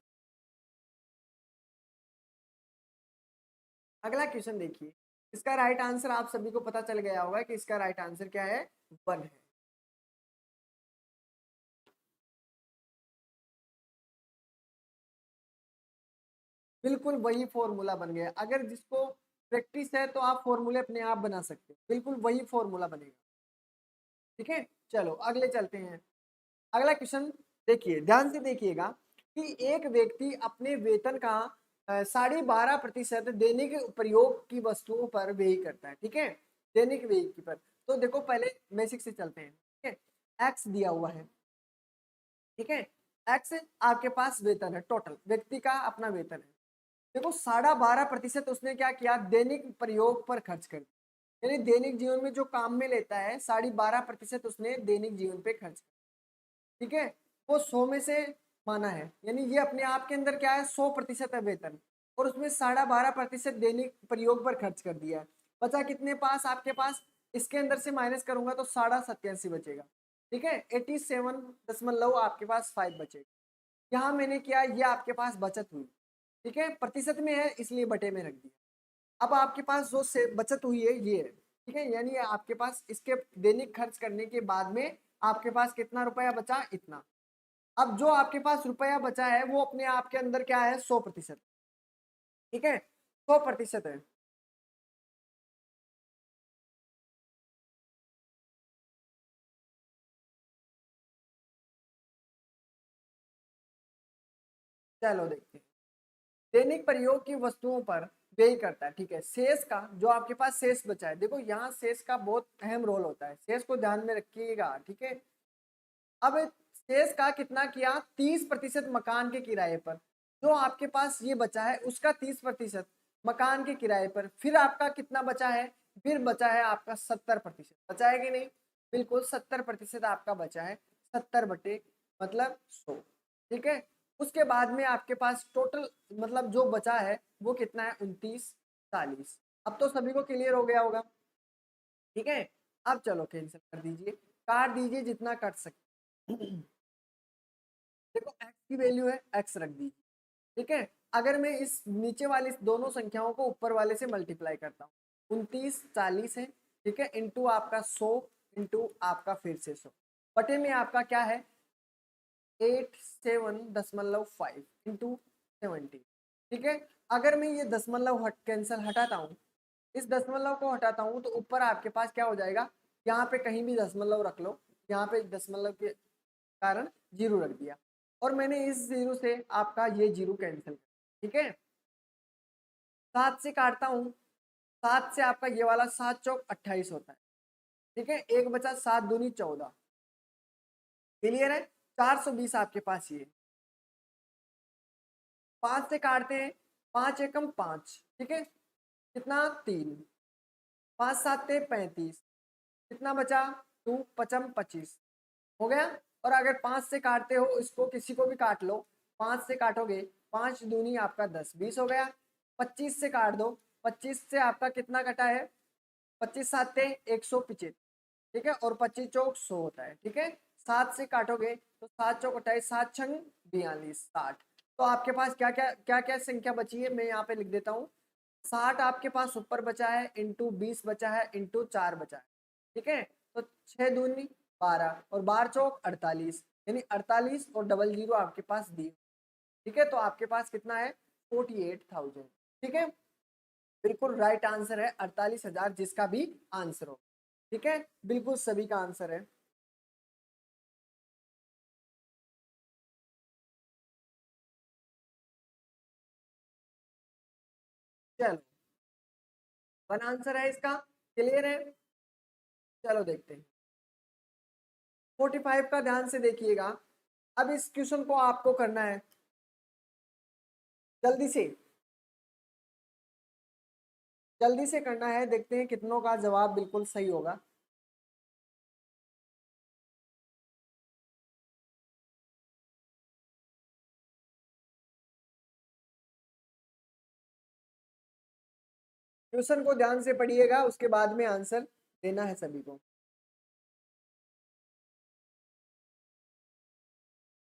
अगला क्वेश्चन। देखिए इसका राइट आंसर आप सभी को पता चल गया होगा कि इसका राइट आंसर क्या है, 1 है। बिल्कुल वही फॉर्मूला बन गया, अगर जिसको प्रैक्टिस है तो आप फॉर्मूले अपने आप बना सकते हैं, बिल्कुल वही फॉर्मूला बनेगा, ठीक है। चलो अगले चलते हैं, अगला क्वेश्चन देखिए, ध्यान से देखिएगा कि एक व्यक्ति अपने वेतन का 12.5% दैनिक प्रयोग की वस्तुओं पर व्यय करता है, ठीक है। दैनिक व्यय की पर, तो देखो पहले बेसिक से चलते हैं, ठीक है। एक्स दिया हुआ है, ठीक है। एक्स आपके पास वेतन है, टोटल व्यक्ति का अपना वेतन है। देखो 12.5% उसने क्या किया, दैनिक प्रयोग पर खर्च कर दिया। यानी दैनिक जीवन में जो काम में लेता है 12.5% उसने दैनिक जीवन पे खर्च किया, ठीक है। वो 100 में से माना है, यानी ये अपने आप के अंदर क्या है 100% है वेतन, और उसमें 12.5% दैनिक प्रयोग पर खर्च कर दिया है। बचा कितने पास आपके पास, इसके अंदर से माइनस करूंगा तो 87.5 बचेगा, ठीक है। 87 दशमलव आपके पास 5 बचेगा। यहाँ मैंने किया, ये आपके पास बचत हुई, ठीक है, प्रतिशत में है इसलिए बटे में रख दिया। अब आपके पास जो से बचत हुई है ये है, ठीक है। यानी आपके पास इसके दैनिक खर्च करने के बाद में आपके पास कितना रुपया बचा, इतना। अब जो आपके पास रुपया बचा है वो अपने आप के अंदर क्या है 100%, ठीक है, 100% है। चलो देखते हैं, दैनिक प्रयोग की वस्तुओं पर व्यय करता है, ठीक है। शेष का जो आपके पास शेष बचा है, देखो यहाँ शेष का बहुत अहम रोल होता है, शेष को ध्यान में रखिएगा, ठीक है। अब शेष का कितना किया, 30% मकान के किराए पर, जो आपके पास ये बचा है उसका 30% मकान के किराए पर, फिर आपका कितना बचा है, फिर बचा है आपका 70%, बचा है कि नहीं, बिल्कुल 70% आपका बचा है, 70 बटे मतलब 100, ठीक है। उसके बाद में आपके पास टोटल मतलब जो बचा है वो कितना है 2940। अब तो सभी को क्लियर हो गया होगा, ठीक है। अब चलो कैंसिल कर दीजिए, काट दीजिए जितना काट सकते। देखो एक्स की वैल्यू है, एक्स रख दीजिए, ठीक है। अगर मैं इस नीचे वाली दोनों संख्याओं को ऊपर वाले से मल्टीप्लाई करता हूँ, 2940 है, ठीक है, इंटू आपका 100, इंटू आपका फिर से 100, बटे में आपका क्या है 87.5 इंटू 70, ठीक है। अगर मैं ये दशमलव कैंसिल हटाता हूँ, इस दशमलव को हटाता हूँ तो ऊपर आपके पास क्या हो जाएगा, यहाँ पे कहीं भी दशमलव रख लो, यहाँ पे दशमलव के कारण जीरो रख दिया, और मैंने इस जीरो से आपका ये जीरो कैंसिल, ठीक है। 7 से काटता हूँ, 7 से आपका ये वाला 7 चौक 28 होता है, ठीक है। एक बचा 7 दूनी 14, क्लियर है। 420 आपके पास ये, 5 से काटते हैं, 5 एकम 5, ठीक है, कितना 3, 5 7 35, कितना बचा 2 पचम 25 हो गया। और अगर 5 से काटते हो, इसको किसी को भी काट लो, 5 से काटोगे 5 दूनी आपका 10 20 हो गया। 25 से काट दो, 25 से आपका कितना कटा है, 25 7 175, ठीक है, और 25 चौक 100 होता है, ठीक है। 7 से काटोगे तो 7 चौक 28, 7 छंग 42, 60। तो आपके पास क्या क्या क्या क्या संख्या बची है, मैं यहाँ पे लिख देता हूँ। 60 आपके पास ऊपर बचा है, इंटू 20 बचा है, इंटू 4 बचा है। ठीक है, तो 6 दूनी 12 और 12 चौक 48, यानी 48 और डबल जीरो आपके पास दी। ठीक है, तो आपके पास कितना है 48,000। ठीक है, बिल्कुल राइट आंसर है 48,000, जिसका भी आंसर हो। ठीक है, बिल्कुल सभी का आंसर है। चलो, वन आंसर है इसका, क्लियर है। चलो देखते हैं 45 का, ध्यान से देखिएगा। अब इस क्वेश्चन को आपको करना है जल्दी से, जल्दी से करना है। देखते हैं कितनों का जवाब बिल्कुल सही होगा। क्वेश्चन को ध्यान से पढ़िएगा, उसके बाद में आंसर देना है सभी को।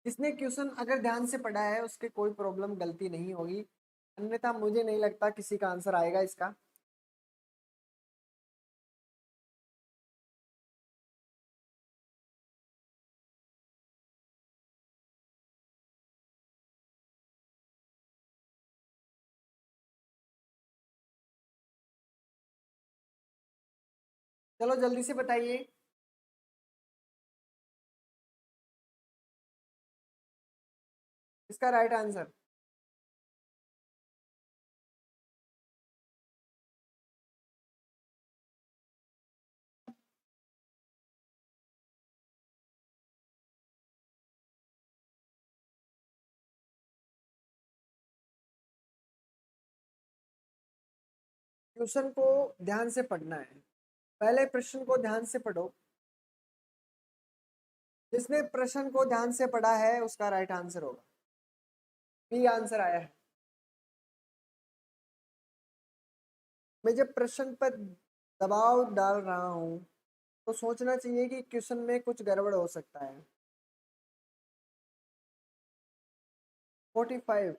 जिसने क्वेश्चन अगर ध्यान से पढ़ा है उसके कोई प्रॉब्लम गलती नहीं होगी, अन्यथा मुझे नहीं लगता किसी का आंसर आएगा इसका। चलो जल्दी से बताइए। इसका राइट आंसर क्वेश्चन को ध्यान से पढ़ना है, पहले प्रश्न को ध्यान से पढ़ो। जिसने प्रश्न को ध्यान से पढ़ा है उसका राइट आंसर होगा। बी आंसर आया है। मैं जब प्रश्न पर दबाव डाल रहा हूं तो सोचना चाहिए कि क्वेश्चन में कुछ गड़बड़ हो सकता है। 45।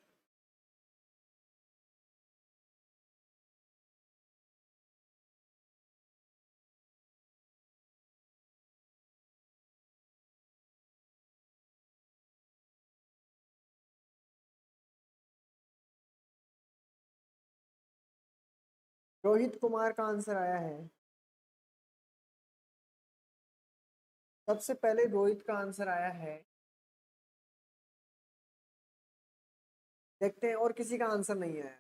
रोहित कुमार का आंसर आया है। सबसे पहले रोहित का आंसर आया है। देखते हैं और किसी का आंसर नहीं आया।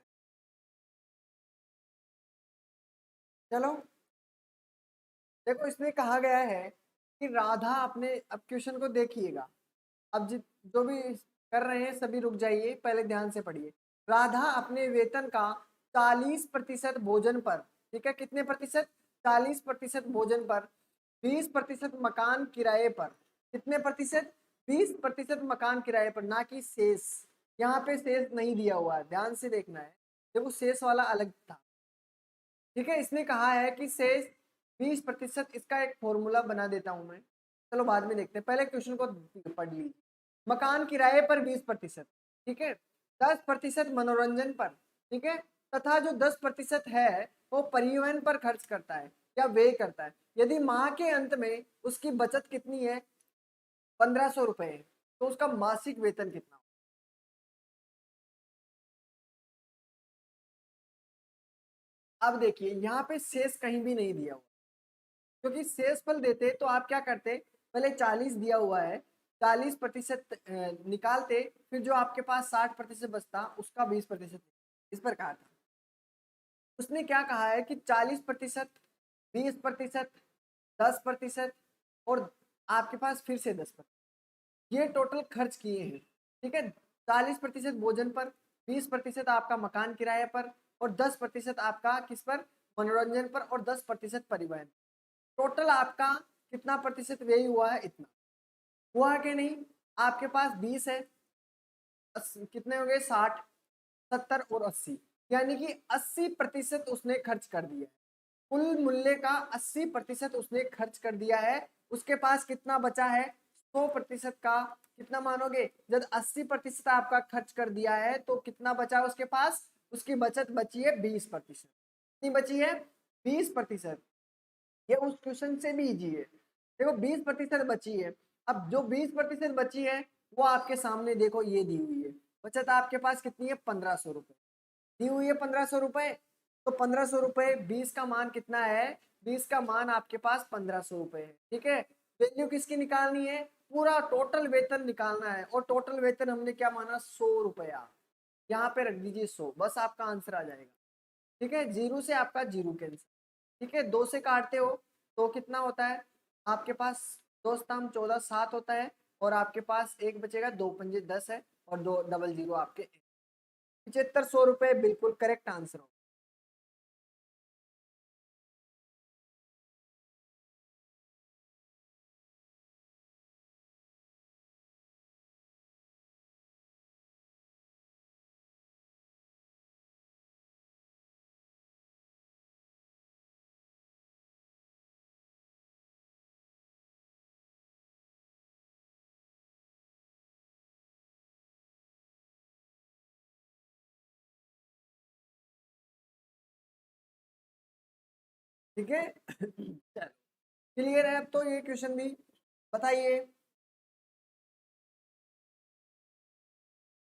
चलो देखो, इसमें कहा गया है कि राधा अपने, अब क्वेश्चन को देखिएगा। अब जो भी कर रहे हैं सभी रुक जाइए, पहले ध्यान से पढ़िए। राधा अपने वेतन का 40% भोजन पर, ठीक है, कितने प्रतिशत, 40% भोजन पर, 20% मकान किराए पर, कितने प्रतिशत, 20% मकान किराए पर, ना कि शेष। यहाँ पे शेष नहीं दिया हुआ है, ध्यान से देखना है। देखो शेष वाला अलग था। ठीक है, इसने कहा है कि शेष 20%। इसका एक फॉर्मूला बना देता हूं मैं, चलो बाद में देखते हैं, पहले क्वेश्चन को पढ़ लीजिए। मकान किराए पर 20%, ठीक है, 10% मनोरंजन पर, ठीक है, तथा जो 10% है वो परिवहन पर खर्च करता है या व्यय करता है। यदि माह के अंत में उसकी बचत कितनी है, 1500 रुपए, तो उसका मासिक वेतन कितना। अब देखिए यहाँ पे शेष कहीं भी नहीं दिया हुआ, क्योंकि शेष फल देते तो आप क्या करते, पहले 40 दिया हुआ है, 40% निकालते, फिर जो आपके पास 60% बचता उसका 20% इस पर कहा था। उसने क्या कहा है कि 40%, 20%, 10% और आपके पास फिर से 10%, ये टोटल खर्च किए हैं। ठीक है, 40% भोजन पर, 20% आपका मकान किराए पर और 10% आपका किस पर, मनोरंजन पर, और 10% परिवहन। टोटल आपका कितना प्रतिशत व्यय हुआ है, इतना हुआ कि नहीं। आपके पास 20 है, कितने हो गए, 60, 70 और 80, यानी कि 80% उसने खर्च कर दिया। कुल मूल्य का 80% उसने खर्च कर दिया है। उसके पास कितना बचा है, 100% का कितना मानोगे? जब 80% आपका खर्च कर दिया है तो कितना बचा उसके पास? उसकी बचत बची है 20%। कितनी बची है? 20%। ये उस क्वेश्चन से भी इजी है। देखो 20% बची है। अब जो 20% बची है वो आपके सामने देखो ये दी हुई है। बचत आपके पास कितनी है? 1500 रुपए दी हुई है। 1500 रुपए, तो 1500 रुपए 20 का मान कितना है? 20 का मान आपके पास 1500 रुपए है। ठीक है, वैल्यू किसकी निकालनी है? पूरा टोटल वेतन निकालना है, और टोटल वेतन हमने क्या माना? 100 रुपया। यहाँ पे रख दीजिए 100, बस आपका आंसर आ जाएगा। ठीक है, जीरो से आपका जीरो कैंसिल। ठीक है, 2 से काटते हो तो कितना होता है आपके पास? 2 × 14 7 होता है, और आपके पास एक बचेगा, 2 × 5 = 10 है, और दो डबल जीरो आपके 7500 रुपए बिल्कुल करेक्ट आंसर हो। ठीक है चलो, क्लियर है अब तो ये क्वेश्चन भी? बताइए।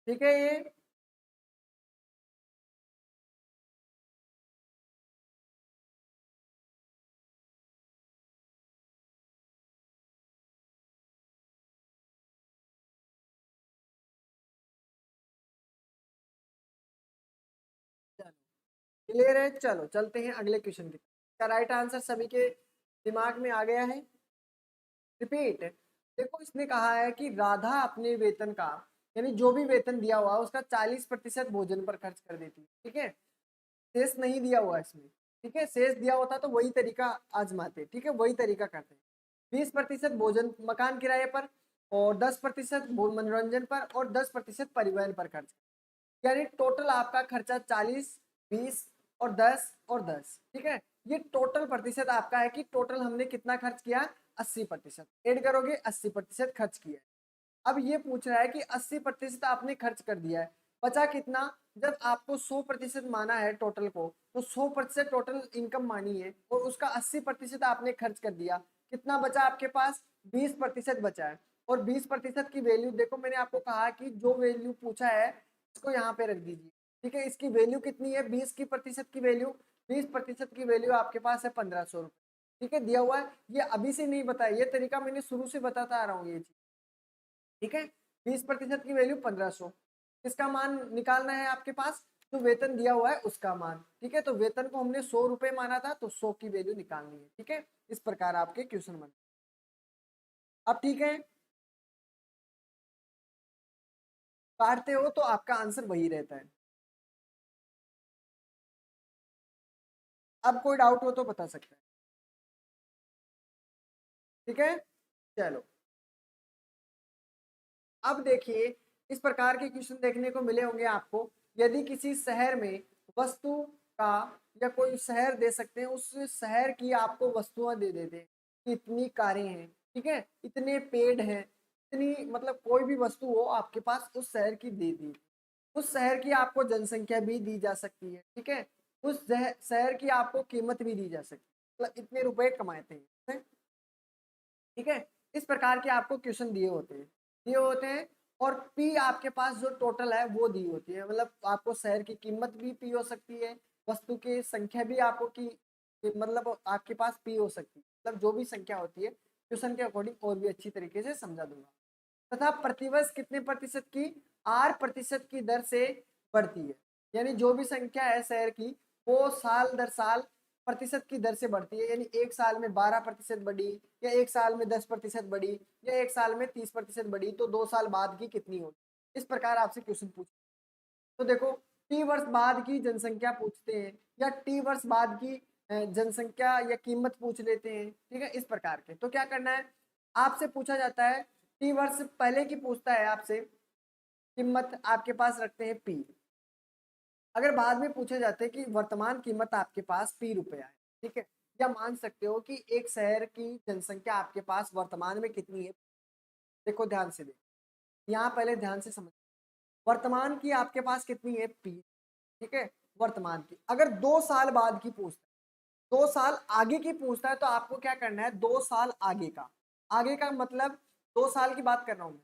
ठीक है ये। चलो क्लियर है, चलो चलते हैं अगले क्वेश्चन की। का राइट आंसर सभी के दिमाग में आ गया है? रिपीट। देखो इसने कहा है कि राधा अपने वेतन का, यानी जो भी वेतन दिया हुआ है उसका 40% भोजन पर खर्च कर देती है। ठीक है, शेष नहीं दिया हुआ है इसमें। ठीक है, शेष दिया होता तो वही तरीका आजमाते। ठीक है, वही तरीका करते। 20% भोजन मकान किराए पर, और 10% मनोरंजन पर, और 10% परिवहन पर खर्च। यानी टोटल आपका खर्चा 40, 20 और 10 और 10। ठीक है, ये टोटल प्रतिशत आपका है कि टोटल हमने कितना खर्च किया? 80%। ऐड करोगे 80% खर्च किया है। अब ये पूछ रहा है कि 80% आपने खर्च कर दिया है, बचा कितना? जब आपको 100% माना है टोटल को, तो 100% टोटल इनकम मानी है, और उसका 80% आपने खर्च कर दिया। कितना बचा आपके पास? 20% बचा है। और 20% की वैल्यू देखो, मैंने आपको कहा कि जो वैल्यू पूछा है इसको यहाँ पे रख दीजिए। ठीक है, इसकी वैल्यू कितनी है? 20% की वैल्यू, 20% की वैल्यू आपके पास है 1500 रुपये। ठीक है, दिया हुआ है। ये अभी से नहीं बताया, ये तरीका मैंने शुरू से बताता आ रहा हूँ ये चीज। ठीक है, 20% की वैल्यू 1500। किसका मान निकालना है आपके पास? जो वेतन दिया हुआ है उसका मान। ठीक है, तो वेतन को हमने 100 रुपए माना था, तो 100 की वैल्यू निकालनी है। ठीक है, इस प्रकार आपके क्वेश्चन बन। अब ठीक है, काटते हो तो आपका आंसर वही रहता है। अब कोई डाउट हो तो बता सकते हैं। ठीक है, चलो अब देखिए, इस प्रकार के क्वेश्चन देखने को मिले होंगे आपको। यदि किसी शहर में वस्तु का, या कोई शहर दे सकते हैं, उस शहर की आपको वस्तुएं दे देते हैं कि इतनी कारें हैं, ठीक है, इतने पेड़ हैं, इतनी, मतलब कोई भी वस्तु हो आपके पास उस शहर की दे दी। उस शहर की आपको जनसंख्या भी दी जा सकती है। ठीक है, उस शहर की आपको कीमत भी दी जा सकती है, मतलब इतने रुपए कमाते हैं। ठीक है, इस प्रकार के आपको क्वेश्चन दिए होते हैं। और पी आपके पास जो टोटल है वो दी होती है, मतलब आपको शहर की कीमत भी पी हो सकती है, वस्तु की संख्या भी आपको की, मतलब आपके पास पी हो सकती है, मतलब जो भी संख्या होती है क्वेश्चन के अकॉर्डिंग और भी अच्छी तरीके से समझा दूंगा। तथा प्रतिवर्ष कितने प्रतिशत की? 8% की दर से बढ़ती है। यानी जो भी संख्या है शहर की, वो साल दर साल प्रतिशत की दर से बढ़ती है। यानी एक साल में 12% बढ़ी, या एक साल में 10% बढ़ी, या एक साल में 30% बढ़ी, तो 2 साल बाद की कितनी होगी? इस प्रकार आपसे क्वेश्चन पूछ। तो देखो, टी वर्ष बाद की जनसंख्या पूछते हैं, या टी वर्ष बाद की जनसंख्या या कीमत पूछ लेते हैं। ठीक है, इस प्रकार के। तो क्या करना है, आपसे पूछा जाता है टी वर्ष पहले की पूछता है आपसे, कीमत आपके पास रखते हैं पी। अगर बाद में पूछे जाते हैं कि वर्तमान कीमत आपके पास पी रुपया है, ठीक है, या मान सकते हो कि एक शहर की जनसंख्या आपके पास वर्तमान में कितनी है, देखो ध्यान से देखो, यहाँ पहले ध्यान से समझ, वर्तमान की आपके पास कितनी है पी, ठीक है, वर्तमान की। अगर 2 साल बाद की पूछता है, 2 साल आगे की पूछता है, तो आपको क्या करना है, 2 साल आगे का, आगे का मतलब 2 साल की बात कर रहा हूं मैं,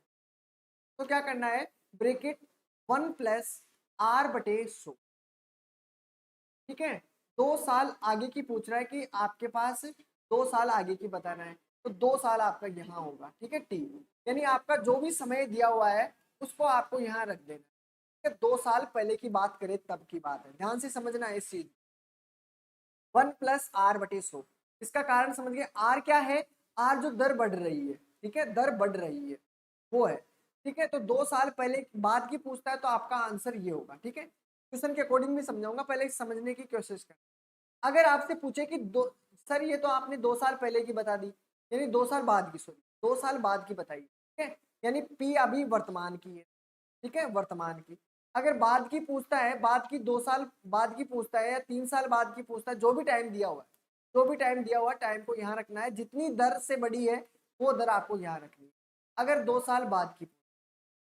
तो क्या करना है, ब्रेकेट 1+r/100, ठीक है। 2 साल आगे की पूछ रहा है कि आपके पास 2 साल आगे की बताना है, तो 2 साल आपका यहाँ होगा, ठीक है, टी, यानी आपका जो भी समय दिया हुआ है उसको आपको यहाँ रख देना है। 2 साल पहले की बात करें तब की बात है, ध्यान से समझना है इस चीज। 1+r/100, इसका कारण समझ गए, आर क्या है, आर जो दर बढ़ रही है, ठीक है, दर बढ़ रही है वो है, ठीक है। तो 2 साल पहले बाद की पूछता है तो आपका आंसर ये होगा, ठीक है। क्वेश्चन के अकॉर्डिंग भी समझाऊंगा, पहले समझने की कोशिश कर। अगर आपसे पूछे कि दो, सर ये तो आपने 2 साल पहले की बता दी, यानी 2 साल बाद की, सॉरी 2 साल बाद की बताइए, ठीक है, यानी पी अभी वर्तमान की है, ठीक है, वर्तमान की। अगर बाद की पूछता है, बाद की 2 साल बाद की पूछता है या 3 साल बाद की पूछता है, जो भी टाइम दिया हुआ है, जो भी टाइम दिया हुआ है, टाइम को यहाँ रखना है, जितनी दर से बड़ी है वो दर आपको यहाँ रखनी है। अगर 2 साल बाद की,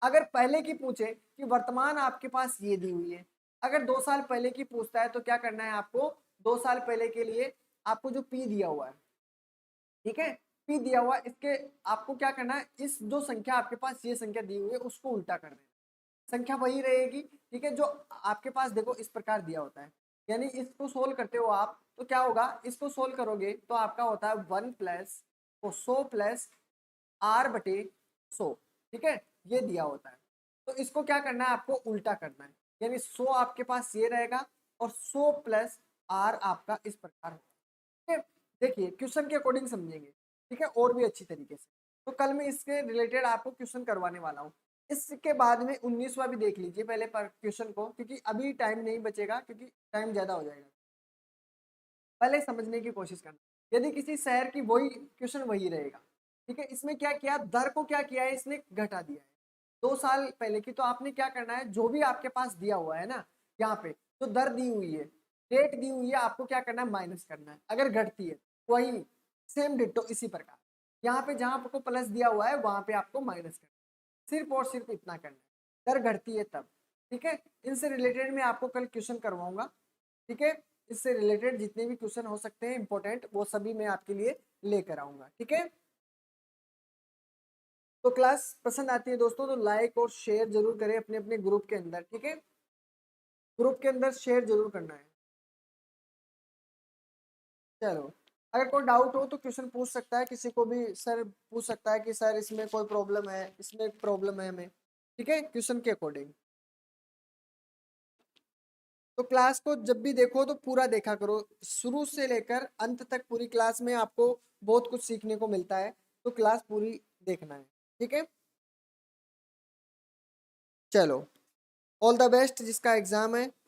अगर पहले की पूछे कि वर्तमान आपके पास ये दी हुई है, अगर 2 साल पहले की पूछता है तो क्या करना है आपको, 2 साल पहले के लिए आपको जो पी दिया हुआ है, ठीक है, पी दिया हुआ इसके, आपको क्या करना है, इस जो संख्या आपके पास ये संख्या दी हुई है उसको उल्टा कर देना, संख्या वही रहेगी, ठीक है, जो आपके पास देखो इस प्रकार दिया होता है, यानी इसको सोल्व करते हो आप तो क्या होगा, इसको सोल्व करोगे तो आपका होता है 1+100+r/100, ठीक है, ये दिया होता है। तो इसको क्या करना है, आपको उल्टा करना है, यानी 100 आपके पास ये रहेगा और 100+r आपका इस प्रकार होगा, ठीक है। देखिए क्वेश्चन के अकॉर्डिंग समझेंगे, ठीक है, और भी अच्छी तरीके से। तो कल मैं इसके रिलेटेड आपको क्वेश्चन करवाने वाला हूँ। इसके बाद में 19वां भी देख लीजिए पहले पर क्वेश्चन को, क्योंकि अभी टाइम नहीं बचेगा, क्योंकि टाइम ज्यादा हो जाएगा, पहले समझने की कोशिश करना। यदि किसी शहर की वही क्वेश्चन वही रहेगा, ठीक है, इसमें क्या किया, दर को क्या किया है, इसने घटा दिया है 2 साल पहले की। तो आपने क्या करना है, जो भी आपके पास दिया हुआ है ना, यहाँ पे जो दर दी हुई है, रेट दी हुई है, आपको क्या करना है, माइनस करना है। अगर घटती है वही सेम डिट्टो इसी प्रकार, यहाँ पे जहाँ आपको प्लस दिया हुआ है वहां पे आपको माइनस करना है, सिर्फ और सिर्फ इतना करना है, दर घटती है तब, ठीक है। इनसे रिलेटेड मैं आपको कल क्वेश्चन करवाऊंगा, ठीक है। इससे रिलेटेड जितने भी क्वेश्चन हो सकते हैं इंपॉर्टेंट, वो सभी मैं आपके लिए लेकर आऊंगा, ठीक है। तो क्लास पसंद आती है दोस्तों तो लाइक और शेयर जरूर करें अपने अपने ग्रुप के अंदर, ठीक है, ग्रुप के अंदर शेयर जरूर करना है। चलो, अगर कोई डाउट हो तो क्वेश्चन पूछ सकता है, किसी को भी सर पूछ सकता है कि सर इसमें कोई प्रॉब्लम है, इसमें प्रॉब्लम है हमें, ठीक है, क्वेश्चन के अकॉर्डिंग। तो क्लास को जब भी देखो तो पूरा देखा करो, शुरू से लेकर अंत तक पूरी क्लास में आपको बहुत कुछ सीखने को मिलता है, तो क्लास पूरी देखना है, ठीक है। चलो, ऑल द बेस्ट जिसका एग्जाम है।